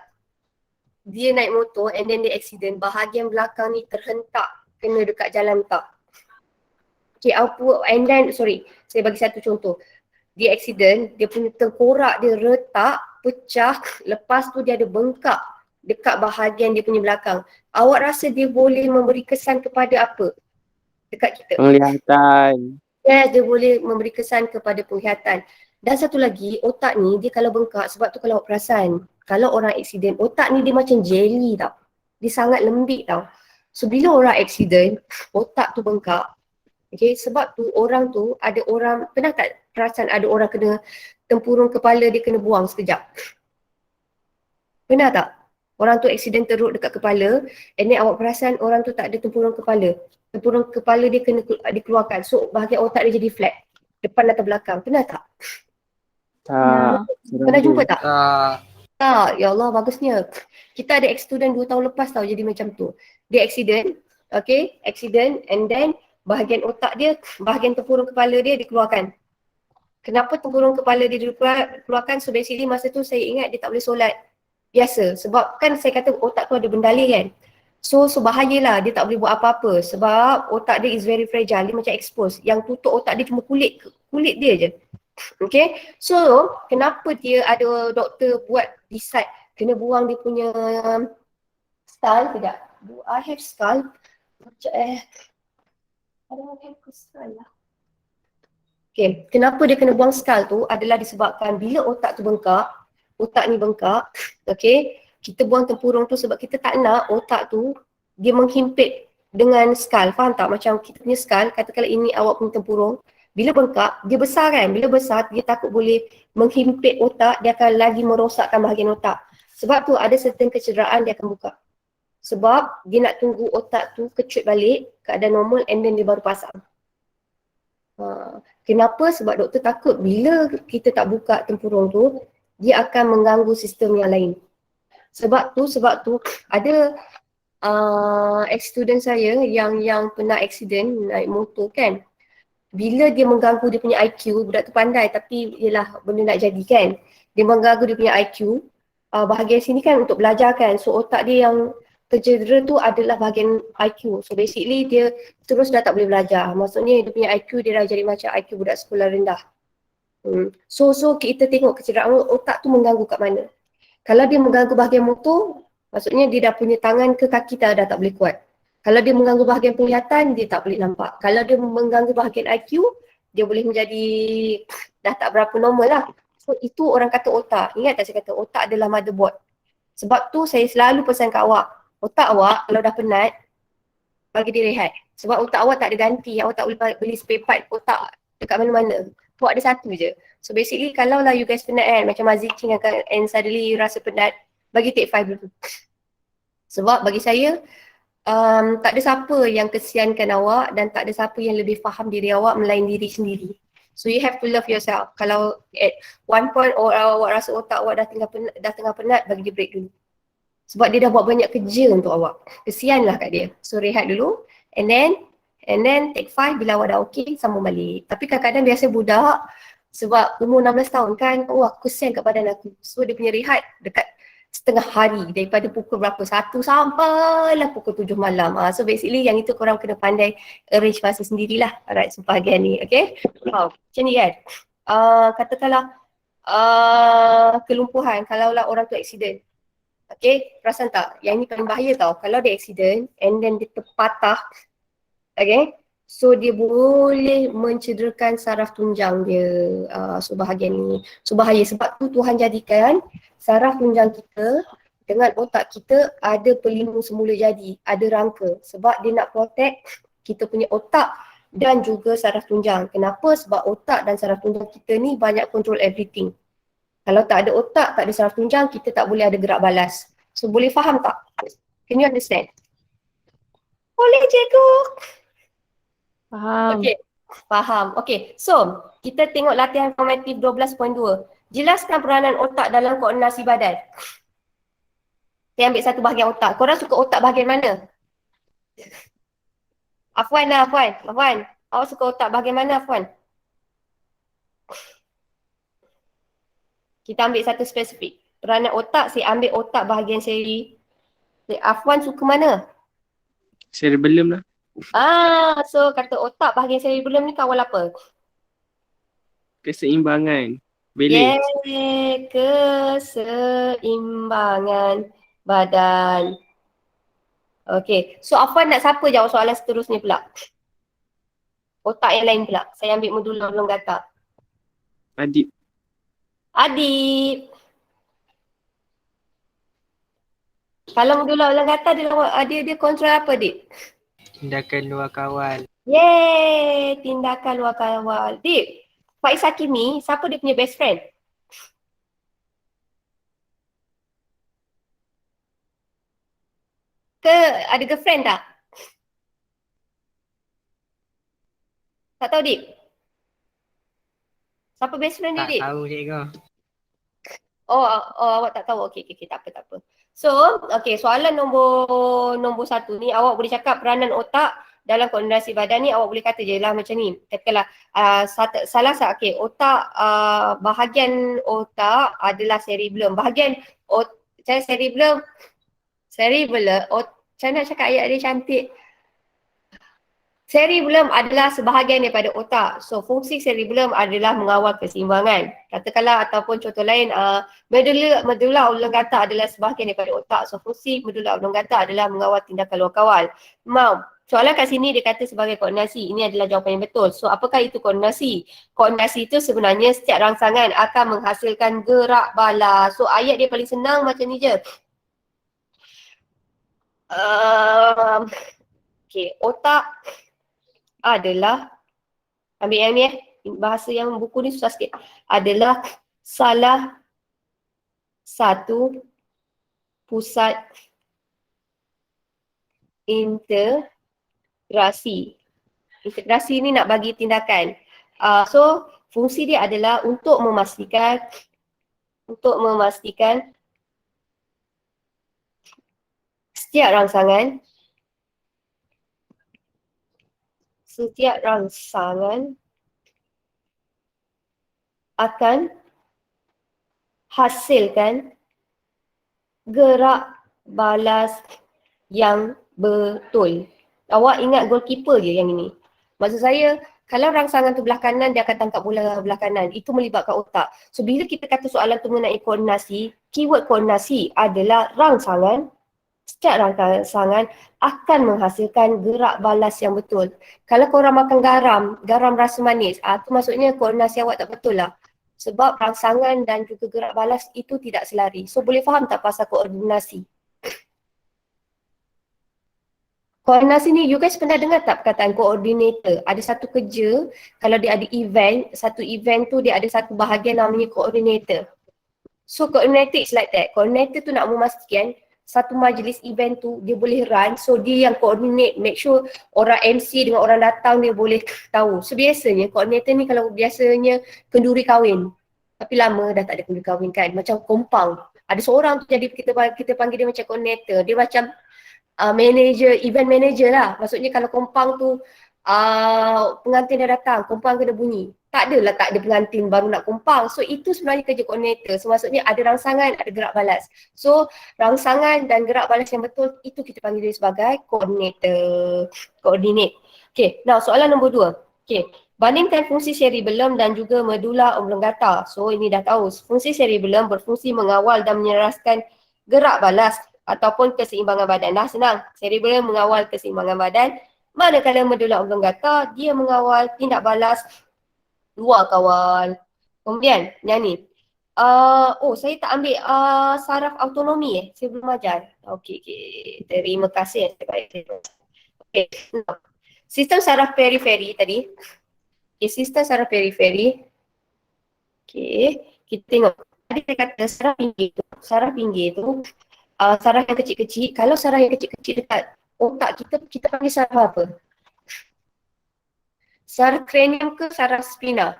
Speaker 1: dia naik motor and then dia accident, bahagian belakang ni terhentak, kena dekat jalan tak. Okay, saya bagi satu contoh. Dia accident, dia punya tengkorak dia retak, pecah, lepas tu dia ada bengkak dekat bahagian dia punya belakang. Awak rasa dia boleh memberi kesan kepada apa dekat kita?
Speaker 2: Penglihatan.
Speaker 1: Yes, dia boleh memberi kesan kepada penglihatan. Dan satu lagi, otak ni dia kalau bengkak, sebab tu kalau awak perasan, kalau orang accident, otak ni dia macam jelly tau. Dia sangat lembik tau. So bila orang accident, otak tu bengkak. Okay, sebab tu orang tu, ada orang, pernah tak perasan ada orang kena tempurung kepala dia kena buang sekejap? Pernah tak? Orang tu accident teruk dekat kepala, and then awak perasan orang tu tak ada tempurung kepala. Tempurung kepala dia kena dikeluarkan. So bahagian otak dia jadi flat. Depan atau belakang. Pernah tak?
Speaker 2: Tak.
Speaker 1: Pernah jumpa tak?
Speaker 4: Ah,
Speaker 1: Tak, ya Allah bagusnya. Kita ada ex-student 2 tahun lepas tau jadi macam tu. Dia accident, okay, accident and then bahagian otak dia, bahagian tempurung kepala dia dikeluarkan. Kenapa tempurung kepala dia dikeluarkan? So basically masa tu saya ingat dia tak boleh solat biasa. Sebab kan saya kata otak tu ada bendali kan. So bahayalah dia tak boleh buat apa-apa sebab otak dia is very fragile, dia macam expose. Yang tutup otak dia cuma kulit dia je. Okay, so kenapa dia ada doktor buat decide kena buang dia punya skull? Tidak, do I have skull? I don't have skull lah. Okay, kenapa dia kena buang skull tu adalah disebabkan bila otak tu bengkak, otak ni bengkak, okay, kita buang tempurung tu sebab kita tak nak otak tu dia menghimpit dengan skull, faham tak? Macam kita punya skull, katakanlah ini awak punya tempurung, bila bengkak, dia besar kan? Bila besar, dia takut boleh menghimpit otak, dia akan lagi merosakkan bahagian otak. Sebab tu ada certain kecederaan dia akan buka. Sebab dia nak tunggu otak tu kecut balik, keadaan normal and then dia baru pasang. Kenapa? Sebab doktor takut bila kita tak buka tempurung tu, dia akan mengganggu sistem yang lain. Sebab tu ada ex-student saya yang pernah accident naik motor kan. Bila dia mengganggu dia punya IQ, budak tu pandai tapi yelah benda nak jadi kan. Dia mengganggu dia punya IQ, bahagian sini kan untuk belajar kan. So otak dia yang tercedera tu adalah bahagian IQ. So basically dia terus dah tak boleh belajar. Maksudnya dia punya IQ dia dah jadi macam IQ budak sekolah rendah. So kita tengok kecederaan otak tu mengganggu kat mana. Kalau dia mengganggu bahagian motor, maksudnya dia dah punya tangan ke kaki dah tak boleh kuat. Kalau dia mengganggu bahagian penglihatan, dia tak boleh nampak. Kalau dia mengganggu bahagian IQ, dia boleh menjadi dah tak berapa normal lah. So itu orang kata otak. Ingat tak saya kata otak adalah motherboard. Sebab tu saya selalu pesan kat awak, otak awak kalau dah penat, bagi dia rehat. Sebab otak awak tak ada ganti, awak tak boleh beli spare part otak dekat mana-mana. Awak ada satu je. So basically kalau lah you guys penat kan, macam Mazikin akan and suddenly you rasa penat, bagi take 5 dulu. Sebab bagi saya, tak ada siapa yang kesiankan awak dan tak ada siapa yang lebih faham diri awak melain diri sendiri. So you have to love yourself. Kalau at one point awak rasa otak awak dah tengah penat, bagi dia break dulu. Sebab dia dah buat banyak kerja untuk awak. Kesianlah kat dia. So rehat dulu and then take 5 bila awak dah okay, sambung balik. Tapi kadang-kadang biasa budak sebab umur 16 tahun kan, aku kesian kat badan aku. So dia punya rehat dekat setengah hari daripada pukul berapa? 1 sampailah pukul 7 malam. So basically yang itu korang kena pandai arrange masa sendirilah. Alright, so bahagian ni, okay? Macam ni kan? Katakanlah kelumpuhan, kalaulah orang tu accident. Okay, perasan tak? Yang ni paling bahaya tau. Kalau dia accident and then dia terpatah, okay, so dia boleh mencederakan saraf tunjang dia. So bahagian ni. So bahaya sebab tu Tuhan jadikan saraf tunjang kita dengan otak kita ada pelindung semula jadi, ada rangka. Sebab dia nak protect kita punya otak dan juga saraf tunjang. Kenapa? Sebab otak dan saraf tunjang kita ni banyak control everything. Kalau tak ada otak, tak ada saraf tunjang, kita tak boleh ada gerak balas. So boleh faham tak? Can you understand? Boleh cikgu.
Speaker 3: Faham.
Speaker 1: Okay, faham. Okay, so kita tengok latihan formatif 12.2. Jelaskan peranan otak dalam koordinasi badan. Saya ambil satu bahagian otak. Korang suka otak bahagian mana? Afwan lah, Afwan. Awak suka otak bahagian mana, Afwan? Kita ambil satu spesifik. Peranan otak, saya ambil otak bahagian seri. Afwan suka mana?
Speaker 2: Cerebellum lah.
Speaker 1: So kata otak bahagian cerebellum ni kawal apa?
Speaker 2: Keseimbangan. Balance.
Speaker 1: Keseimbangan badan. Okay, so Afwan nak siapa jawab soalan seterusnya pula? Otak yang lain pula. Saya ambil medulla oblongata.
Speaker 2: Adib.
Speaker 1: Adib. Kalau medulla oblongata dia kontrol apa, Adib?
Speaker 4: Tindakan luar kawal.
Speaker 1: Yeay, tindakan luar kawal. Adib, Faiz Hakimi, siapa dia punya best friend? Ke ada girlfriend tak? Tak tahu, Dik? Siapa best friend dia,
Speaker 4: Tak
Speaker 1: Dik?
Speaker 4: tahu cikgu.
Speaker 1: Oh, awak tak tahu. Okey, tak apa. So, soalan nombor 1 ni awak boleh cakap peranan otak dalam koordinasi badan ni, awak boleh kata je lah macam ni. Katakanlah otak, bahagian otak adalah cerebellum. Bahagian cerebellum, macam nak cakap ayat dia cantik. Cerebellum adalah sebahagian daripada otak. So fungsi cerebellum adalah mengawal keseimbangan. Katakanlah ataupun contoh lain, medulla oblongata adalah sebahagian daripada otak. So fungsi medulla oblongata adalah mengawal tindakan luar kawal. Soalan kat sini dia kata sebagai koordinasi. Ini adalah jawapan yang betul. So apakah itu koordinasi? Koordinasi itu sebenarnya setiap rangsangan akan menghasilkan gerak bala. So ayat dia paling senang macam ni je. Otak adalah, ambil yang ni bahasa yang buku ni susah sikit, adalah salah satu pusat integrasi. Integrasi ni nak bagi tindakan. So fungsi dia adalah untuk memastikan Setiap rangsangan akan hasilkan gerak balas yang betul. Awak ingat goalkeeper je yang ini. Maksud saya, kalau rangsangan tu belah kanan, dia akan tangkap bola belah kanan. Itu melibatkan otak. So, bila kita kata soalan tu mengenai koordinasi, keyword koordinasi adalah rangsangan. Setiap rangsangan akan menghasilkan gerak balas yang betul. Kalau korang makan garam rasa manis, tu maksudnya koordinasi awak tak betul lah. Sebab rangsangan dan juga gerak balas itu tidak selari. So boleh faham tak pasal koordinasi? Koordinasi ni, you guys pernah dengar tak perkataan koordinator? Ada satu kerja, kalau dia ada event, satu event tu dia ada satu bahagian namanya koordinator. So coordinator is like that. Coordinator tu nak memastikan satu majlis event tu dia boleh run, so dia yang coordinate, make sure orang MC dengan orang datang dia boleh tahu. So biasanya coordinator ni kalau biasanya kenduri kahwin, tapi lama dah tak ada kenduri kahwin kan, macam kompang. Ada seorang tu jadi kita panggil dia macam coordinator, dia macam manager, event manager lah. Maksudnya kalau kompang tu pengantin dah datang, kompang kena bunyi. Tak adalah tak ada pengantin baru nak kompang. So itu sebenarnya kerja koordinator. So maksudnya ada rangsangan, ada gerak balas. So rangsangan dan gerak balas yang betul itu kita panggil dia sebagai koordinator. Coordinate. Okay, now soalan nombor 2. Okay, bandingkan fungsi cerebellum dan juga medulla oblongata. So ini dah tahu. Fungsi cerebellum berfungsi mengawal dan menyeraskan gerak balas ataupun keseimbangan badan. Dah senang. Cerebellum mengawal keseimbangan badan. Manakala medulla oblongata, dia mengawal tindak balas luar kawal. Kemudian, yang ni. Saya tak ambil saraf autonomi saya belum ajar. Okey. Terima kasih. Okay. Sistem saraf periferi tadi. Okay, sistem saraf periferi. Okay, kita tengok. Tadi saya kata saraf pinggir tu, saraf yang kecil-kecil. Kalau saraf yang kecil-kecil dekat otak kita panggil saraf apa? Saraf kranium ke saraf spina?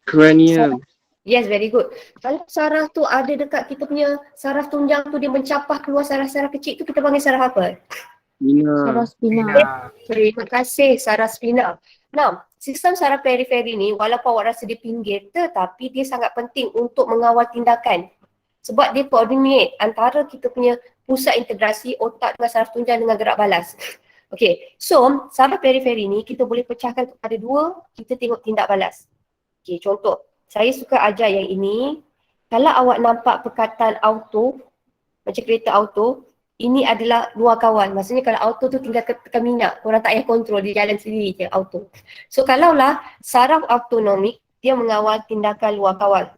Speaker 2: Cranium.
Speaker 1: Yes, very good. Kalau saraf tu ada dekat kita punya saraf tunjang tu, dia mencapah keluar saraf-saraf kecil tu, kita panggil saraf apa?
Speaker 3: Saraf
Speaker 4: Spina.
Speaker 3: spina.
Speaker 1: Terima kasih, saraf spina. Now, sistem saraf periferi ni walaupun awak rasa dia pinggir, tetapi dia sangat penting untuk mengawal tindakan. Sebab dia coordinate antara kita punya pusat integrasi otak dengan saraf tunjang dengan gerak balas. Okay, so saraf periferi ni kita boleh pecahkan kepada dua, kita tengok tindak balas. Okay, contoh, saya suka ajar yang ini. Kalau awak nampak perkataan auto, macam kereta auto, ini adalah luar kawal. Maksudnya kalau auto tu tinggal tekan minyak, korang tak payah kontrol, dia jalan sendiri je auto. So kalaulah saraf autonomik, dia mengawal tindakan luar kawal.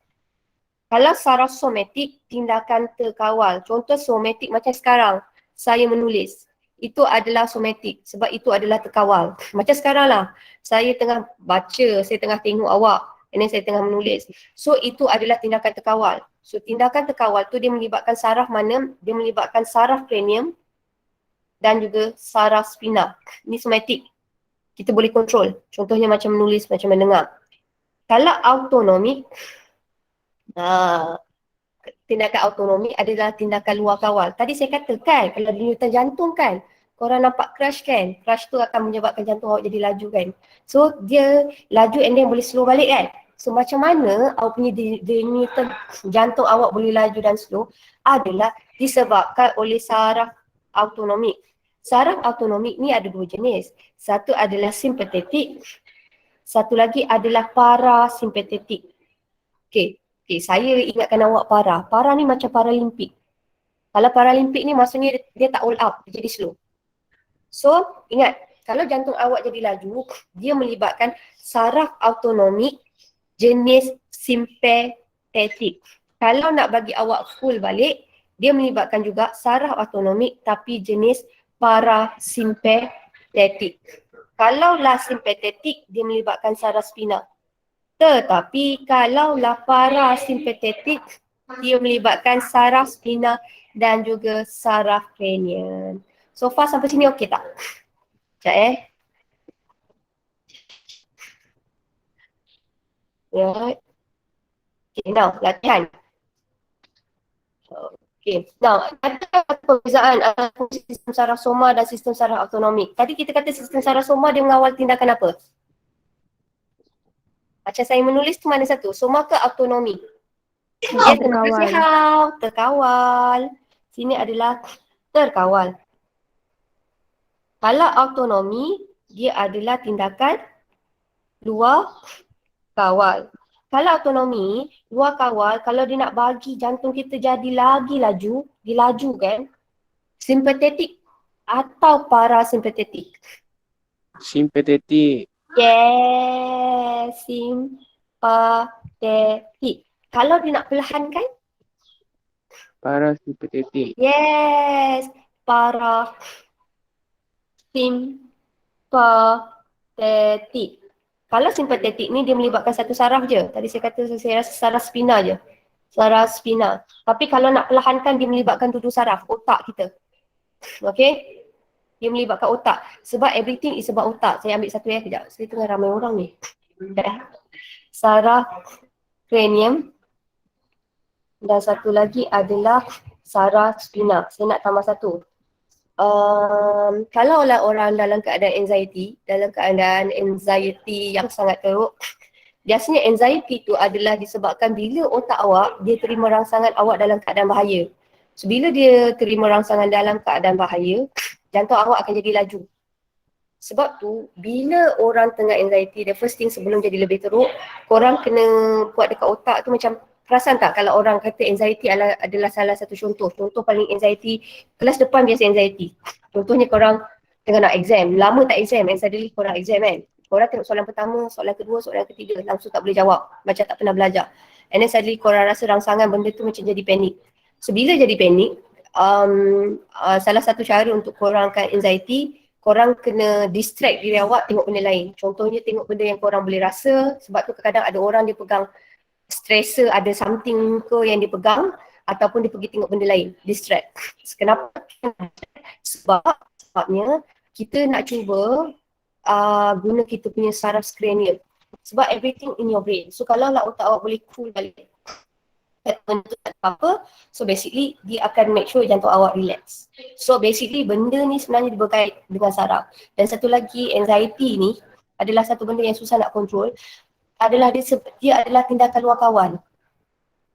Speaker 1: Kalau saraf somatik, tindakan terkawal. Contoh somatik macam sekarang, saya menulis. Itu adalah somatik sebab itu adalah terkawal. Macam sekarang lah, saya tengah baca, saya tengah tengok awak, and then saya tengah menulis. So itu adalah tindakan terkawal. So tindakan terkawal tu dia melibatkan saraf mana? Dia melibatkan saraf kranium dan juga saraf spina. Ini somatik. Kita boleh kontrol. Contohnya macam menulis, macam mendengar. Kalau autonomik, tindakan autonomi adalah tindakan luar kawal. Tadi saya katakan kalau denyutan jantung kan, korang nampak crash kan, crash tu akan menyebabkan jantung awak jadi laju kan. So dia laju and then boleh slow balik kan. So macam mana awak punya denyutan jantung awak boleh laju dan slow adalah disebabkan oleh saraf autonomik. Saraf autonomik ni ada dua jenis. Satu adalah simpatetik, satu lagi adalah parasimpatetik. Okay, saya ingatkan awak para. Para ni macam paralimpik. Kalau paralimpik ni maksudnya dia tak all out, dia jadi slow. So, ingat, kalau jantung awak jadi laju, dia melibatkan saraf autonomik jenis simpatetik. Kalau nak bagi awak full balik, dia melibatkan juga saraf autonomik tapi jenis parasimpatetik. Kalaulah simpatetik, dia melibatkan saraf spina. Tetapi kalaulah parasimpatetik, dia melibatkan saraf spina dan juga saraf kranium. So far sampai sini okey tak? Sekejap Right. Okay, now latihan. Okay. Now, ada perbezaan antara sistem saraf soma dan sistem saraf autonomik. Tadi kita kata sistem saraf soma dia mengawal tindakan apa? Macam saya menulis tu mana satu? Soma ke autonomi? Dia
Speaker 3: Terkawal.
Speaker 1: terkawal. Terkawal. Sini adalah terkawal. Kalau autonomi, dia adalah tindakan luar kawal. Kalau autonomi, luar kawal, kalau dia nak bagi jantung kita jadi lagi laju, dia laju kan? Simpatetik atau parasimpatetik?
Speaker 2: Simpatetik.
Speaker 1: Yes, simpatetik. Kalau dia nak perlahankan?
Speaker 2: Parasimpatetik.
Speaker 1: Yes, parasimpatetik. Kalau simpatetik ni dia melibatkan satu saraf je. Tadi saya kata saya rasa saraf spina je. Saraf spina. Tapi kalau nak perlahankan dia melibatkan tujuh saraf, otak kita. Okay? Dia melibatkan otak. Sebab everything is about otak. Saya ambil satu kejap. Saya tengah ramai orang ni. Saraf cranium. Dan satu lagi adalah saraf spina. Saya nak tambah satu. Kalaulah orang dalam keadaan anxiety yang sangat teruk, biasanya anxiety tu adalah disebabkan bila otak awak, dia terima rangsangan awak dalam keadaan bahaya. So, bila dia terima rangsangan dalam keadaan bahaya, jantung awak akan jadi laju. Sebab tu, bila orang tengah anxiety, the first thing sebelum jadi lebih teruk, korang kena buat dekat otak tu macam, perasan tak kalau orang kata anxiety adalah salah satu contoh. Contoh paling anxiety, kelas depan biasa anxiety. Contohnya korang tengah nak exam, lama tak exam and suddenly korang exam kan. Korang tengok soalan pertama, soalan kedua, soalan ketiga, langsung tak boleh jawab. Macam tak pernah belajar. And then suddenly korang rasa rangsangan benda tu macam jadi panik. So bila jadi panik, salah satu cara untuk korangkan anxiety, korang kena distract diri awak tengok benda lain. Contohnya tengok benda yang korang boleh rasa, sebab tu kadang-kadang ada orang dia pegang stressor, ada something ke yang dipegang ataupun dia pergi tengok benda lain, distract. Kenapa? Sebabnya kita nak cuba guna kita punya saraf cranial. Sebab everything in your brain. So kalau lah otak awak boleh cool balik, untuk tak apa, so basically dia akan make sure jantung awak relax. So basically benda ni sebenarnya berkait dengan saraf. Dan satu lagi, anxiety ni adalah satu benda yang susah nak control. Dia adalah tindakan luar kawan.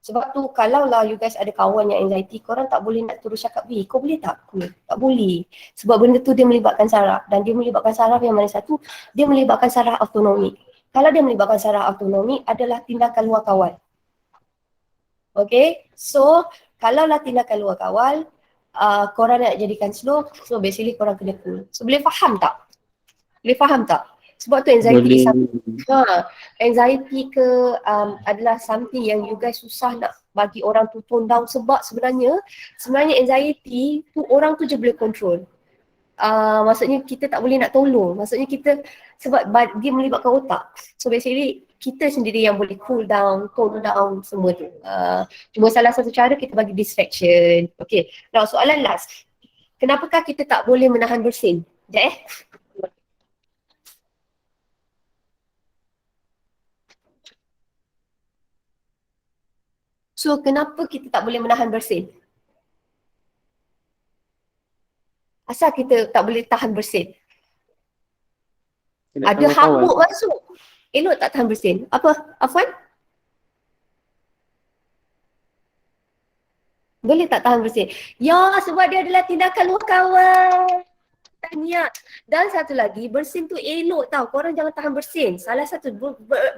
Speaker 1: Sebab tu kalau lah you guys ada kawan yang anxiety, korang tak boleh nak terus cakap, kau boleh tak? Tak boleh. Sebab benda tu dia melibatkan saraf. Dan dia melibatkan saraf yang mana satu? Dia melibatkan saraf autonomi. Kalau dia melibatkan saraf autonomi adalah tindakan luar kawal. Okay, so kalau lah tindakan luar kawal, korang nak jadikan slow, so basically korang kena cool. So boleh faham tak? Boleh faham tak? Sebab tu anxiety anxiety ke adalah something yang you guys susah nak bagi orang tu tone down, sebab sebenarnya anxiety tu orang tu je boleh control. Maksudnya kita tak boleh nak tolong. Maksudnya kita, sebab dia melibatkan otak. So basically kita sendiri yang boleh cool down, tone down semua tu. Cuma salah satu cara kita bagi distraction. Okay, now soalan last. Kenapakah kita tak boleh menahan bersin? Sekejap So kenapa kita tak boleh menahan bersin? Asal kita tak boleh tahan bersin? Ada habuk masuk. Elok tak tahan bersin? Apa? Afwan? Boleh tak tahan bersin? Ya, sebab dia adalah tindakan luar kawal. Tanya. Dan satu lagi, bersin tu elok tau. Korang jangan tahan bersin. Salah satu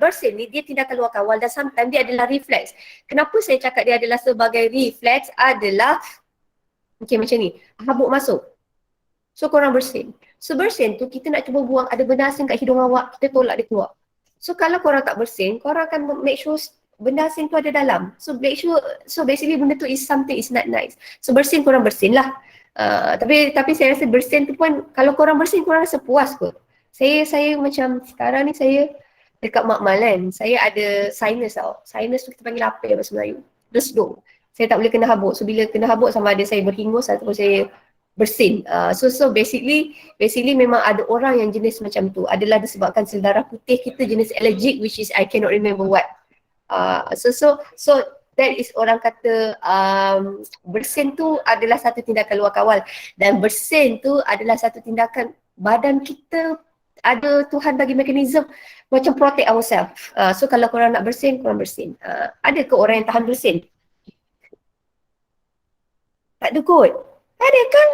Speaker 1: bersin ni dia tindakan luar kawal dan sometimes dia adalah reflex. Kenapa saya cakap dia adalah sebagai reflex adalah macam ni. Habuk masuk. So korang bersin. So bersin tu kita nak cuba buang, ada benda asing kat hidung awak, kita tolak dia keluar. So kalau korang tak bersin, korang akan make sure benda asing tu ada dalam. So basically benda tu is something is not nice. So bersin, korang bersin lah. Tapi saya rasa bersin tu pun, kalau korang bersin korang rasa puas kot. Saya macam sekarang ni saya dekat Makmal kan, saya ada sinus tau. Sinus tu kita panggil apa ya bahasa Melayu? Desdung. Saya tak boleh kena habuk. So bila kena habuk sama ada saya berhingus ataupun saya bersin. So basically memang ada orang yang jenis macam tu. Adalah disebabkan sel darah putih kita jenis allergic, which is I cannot remember what. So That is orang kata bersin tu adalah satu tindakan luar kawal dan bersin tu adalah satu tindakan badan kita ada Tuhan bagi mekanisme macam protect ourselves. So kalau korang nak bersin, korang bersin. Ada ke orang yang tahan bersin? Tak ada kot. Ada kan?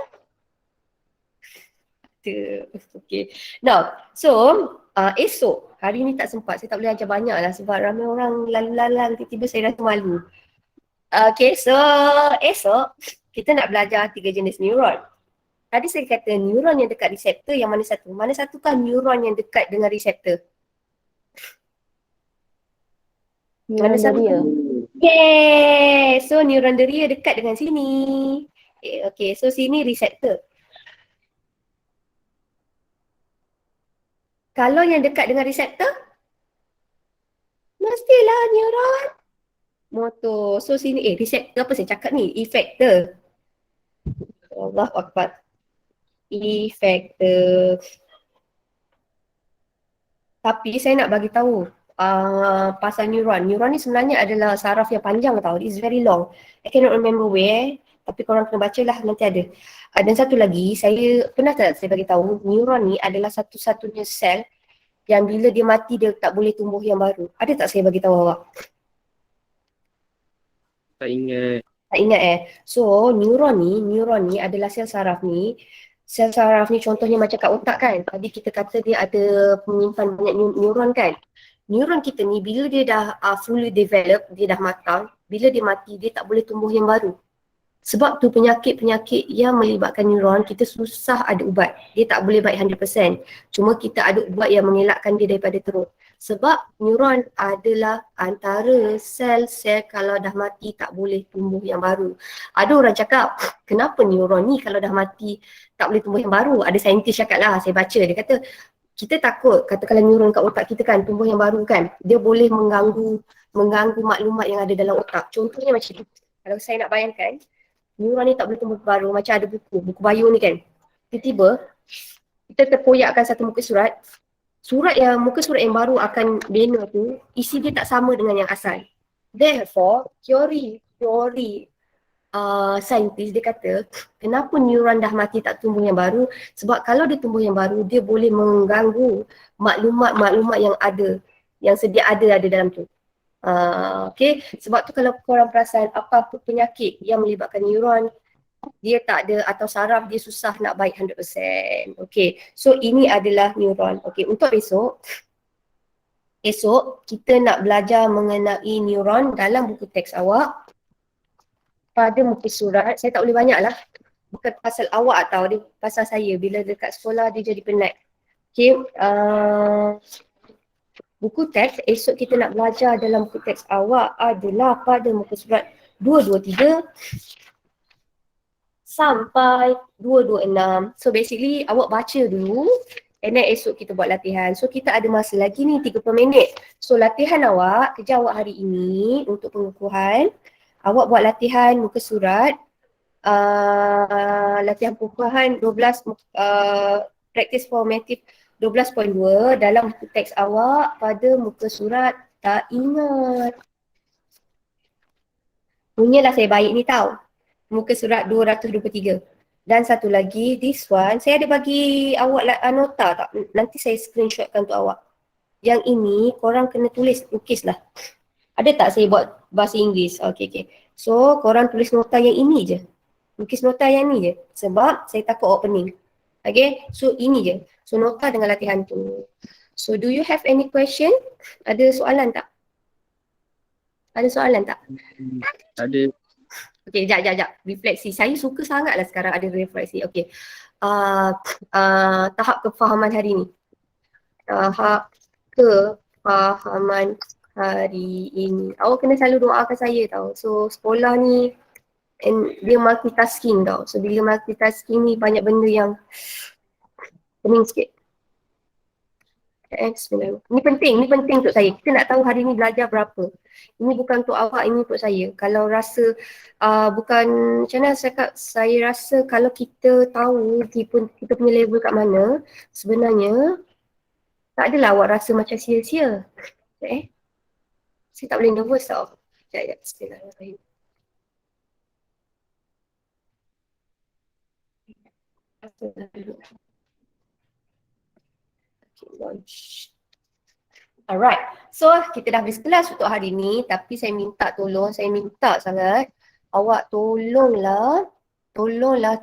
Speaker 1: Ada. Okay. Now, so esok, hari ni tak sempat. Saya tak boleh ajar banyak lah sebab ramai orang lalu-lalang tiba-tiba saya rasa malu. Okay, so esok kita nak belajar 3 jenis neuron. Tadi saya kata neuron yang dekat reseptor yang mana satu? Mana satukah neuron yang dekat dengan reseptor? Mana
Speaker 3: Neuron
Speaker 1: satu?
Speaker 3: deria.
Speaker 1: Yeah, so neuron deria dekat dengan sini. Okay, so sini reseptor. Kalau yang dekat dengan reseptor, mestilah neuron motor. So sini, reseptor apa saya cakap ni? Effector. Allahu Akbar. Effector. Tapi saya nak bagi tahu pasal neuron. Neuron ni sebenarnya adalah saraf yang panjang tau. It's very long. I cannot remember where. Tapi korang kena baca lah, nanti ada. Dan satu lagi, saya pernah tak saya bagi tahu neuron ni adalah satu-satunya sel yang bila dia mati dia tak boleh tumbuh yang baru. Ada tak saya bagi tahu awak?
Speaker 2: Tak ingat.
Speaker 1: Tak ingat So neuron ni adalah sel saraf ni. Sel saraf ni contohnya macam kat otak kan. Tadi kita kata dia ada menyimpan banyak neuron kan. Neuron kita ni bila dia dah fully develop, dia dah matang, bila dia mati dia tak boleh tumbuh yang baru. Sebab tu penyakit-penyakit yang melibatkan neuron kita susah ada ubat. Dia tak boleh baik 100%. Cuma kita ada ubat yang mengelakkan dia daripada teruk. Sebab neuron adalah antara sel-sel kalau dah mati tak boleh tumbuh yang baru. Ada orang cakap, kenapa neuron ni kalau dah mati tak boleh tumbuh yang baru? Ada saintis cakap lah, saya baca. Dia kata, kita takut katakanlah neuron kat otak kita kan tumbuh yang baru kan. Dia boleh mengganggu maklumat yang ada dalam otak. Contohnya macam ni. Kalau saya nak bayangkan, neuron ni tak boleh tumbuh baru macam ada buku bio ni kan. Tiba-tiba kita terkoyakkan satu muka surat. Muka surat yang baru akan bina tu isi dia tak sama dengan yang asal. Therefore, teori saintis dia kata kenapa neuron dah mati tak tumbuh yang baru, sebab kalau dia tumbuh yang baru dia boleh mengganggu maklumat-maklumat yang sedia ada dalam tu. Okay, sebab tu kalau korang perasan apa-apa penyakit yang melibatkan neuron dia tak ada atau saraf dia susah nak baik 100%. Okay, so ini adalah neuron. Okay, untuk esok kita nak belajar mengenai neuron dalam buku teks awak pada muka surat. Saya tak boleh banyak lah, bukan pasal awak tau, dia pasal saya. Bila dekat sekolah dia jadi penat. Okay, buku teks esok kita nak belajar dalam buku teks awak adalah pada muka surat 223 sampai 226. So basically awak baca dulu and then esok kita buat latihan. So kita ada masa lagi ni 30 minit. So latihan awak, kerja awak hari ini untuk pengukuhan, awak buat latihan muka surat, latihan pengukuhan 12, practice formative 12.2 dalam buku teks awak pada muka surat tak ingat. Punyalah saya baik ni tau. Muka surat 223. Dan satu lagi, this one, saya ada bagi awak nota tak? Nanti saya screenshotkan untuk awak. Yang ini korang kena tulis, lukis lah. Ada tak saya buat bahasa Inggeris? Okay. So korang tulis nota yang ini je. Lukis nota yang ni je. Sebab saya takut awak pening. Okay, so ini je. So nota dengan latihan tu. So do you have any question? Ada soalan tak? Ada soalan tak?
Speaker 2: Ada.
Speaker 1: Okay, jap. Refleksi. Saya suka sangatlah sekarang ada refleksi. Okay. Tahap kefahaman hari ni. Tahap kefahaman hari ini. Awak kena selalu doakan saya tau. So sekolah ni dia multitasking tau. So bila multitasking ni banyak benda yang pening sikit. Bismillah. Ini penting untuk saya. Kita nak tahu hari ni belajar berapa. Ini bukan untuk awak, ini untuk saya. Kalau rasa bukan macam mana saya cakap, saya rasa kalau kita tahu kita punya level kat mana, sebenarnya tak adalah awak rasa macam sia-sia. Saya tak boleh nervous tau. Sekejap, bismillahirrahmanirrahim. Okay, launch. Alright, so kita dah habis kelas untuk hari ni, tapi saya minta sangat awak tolonglah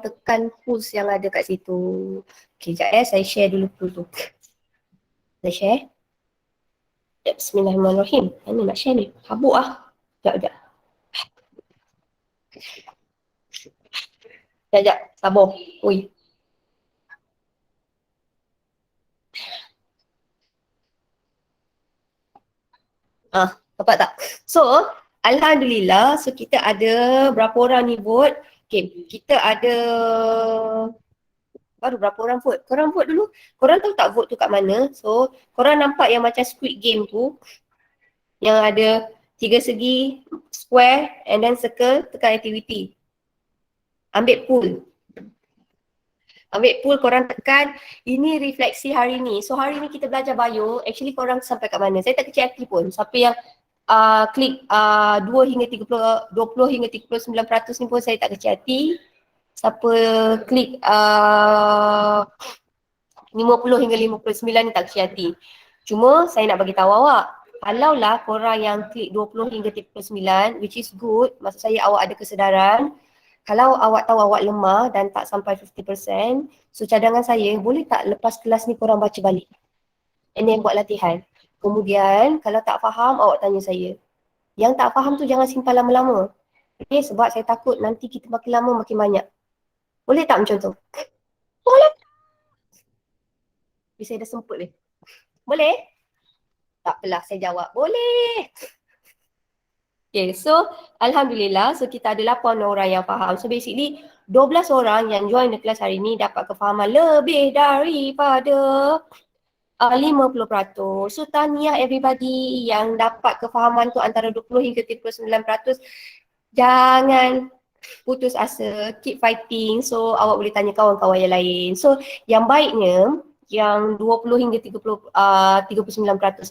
Speaker 1: tekan push yang ada kat situ. Okay, sekejap saya share dulu push tu. Saya share. Sekejap, bismillahirrahmanirrahim. Mana nak share ni? Habuk ah. Sekejap. Sekejap, sabar. Ui. Dapat tak? So, Alhamdulillah, so kita ada berapa orang ni vote? Okay, kita ada baru berapa orang vote? Korang vote dulu. Korang tahu tak vote tu kat mana? So, korang nampak yang macam Squid Game tu, yang ada 3 segi, square and then circle, tekan activity. Ambil pool, korang tekan, ini refleksi hari ni. So hari ni kita belajar bio, actually korang sampai kat mana? Saya tak kecil hati pun. Siapa yang klik 20 hingga 39% ni pun saya tak kecil hati. Siapa klik 50 hingga 59 ni tak kecil hati. Cuma saya nak bagi tahu awak, kalaulah korang yang klik 20 hingga 39, which is good, maksud saya awak ada kesedaran. Kalau awak tahu awak lemah dan tak sampai 50%, so cadangan saya, boleh tak lepas kelas ni korang baca balik? And then buat latihan. Kemudian kalau tak faham, awak tanya saya. Yang tak faham tu jangan simpan lama-lama. Okay, sebab saya takut nanti kita makin lama makin banyak. Boleh tak macam tu? Boleh. Saya dah semput ni. Boleh? Tak apalah, saya jawab. Boleh. Okay, so Alhamdulillah, so kita ada 8 orang yang faham. So basically 12 orang yang join the class hari ni dapat kefahaman lebih daripada 50%. So tahniah everybody yang dapat kefahaman tu antara 20 hingga 39%. Jangan putus asa, keep fighting. So awak boleh tanya kawan-kawan yang lain. So yang baiknya, yang 20 hingga 39%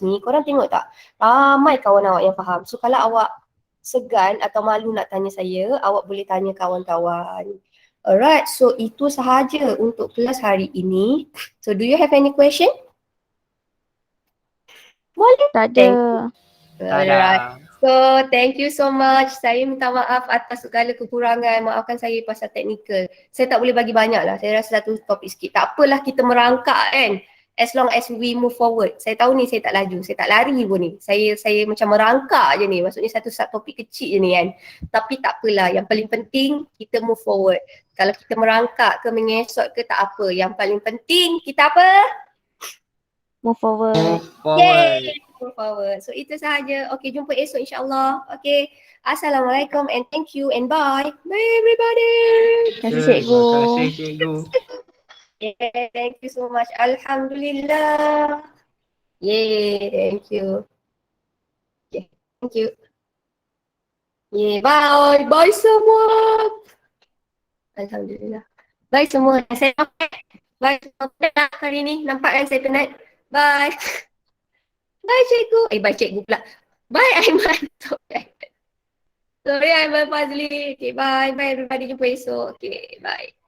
Speaker 1: ni, korang tengok tak? Ramai kawan awak yang faham. So kalau awak segan atau malu nak tanya saya, awak boleh tanya kawan-kawan. Alright, so itu sahaja untuk kelas hari ini. So do you have any question? Boleh.
Speaker 3: Tak ada.
Speaker 1: Alright. So thank you so much. Saya minta maaf atas segala kekurangan. Maafkan saya pasal teknikal. Saya tak boleh bagi banyak lah. Saya rasa satu topik sikit. Tak apalah kita merangkak kan. As long as we move forward. Saya tahu ni saya tak laju. Saya tak lari pun ni. Saya macam merangkak je ni. Maksudnya satu topik kecil je ni kan. Tapi tak apalah. Yang paling penting kita move forward. Kalau kita merangkak ke mengesot ke tak apa. Yang paling penting kita apa?
Speaker 3: Move forward.
Speaker 1: Yay! Move forward. So itu sahaja. Okay, jumpa esok insyaAllah. Okay. Assalamualaikum and thank you and bye. Bye everybody.
Speaker 3: Terima kasih cikgu.
Speaker 4: Terima kasih cikgu.
Speaker 1: Yeah, thank you so much. Alhamdulillah. Yay, thank you. Okay, thank you. Yeah, bye. Bye semua. Alhamdulillah. Bye semua. Saya nampak. Bye semua. Penat hari ni. Nampak kan saya penat? Bye. Bye cikgu. Bye cikgu pula. Bye Aiman. Sorry Aiman Fazli. Okay, bye. Bye everybody. Jumpa esok. Okay, bye.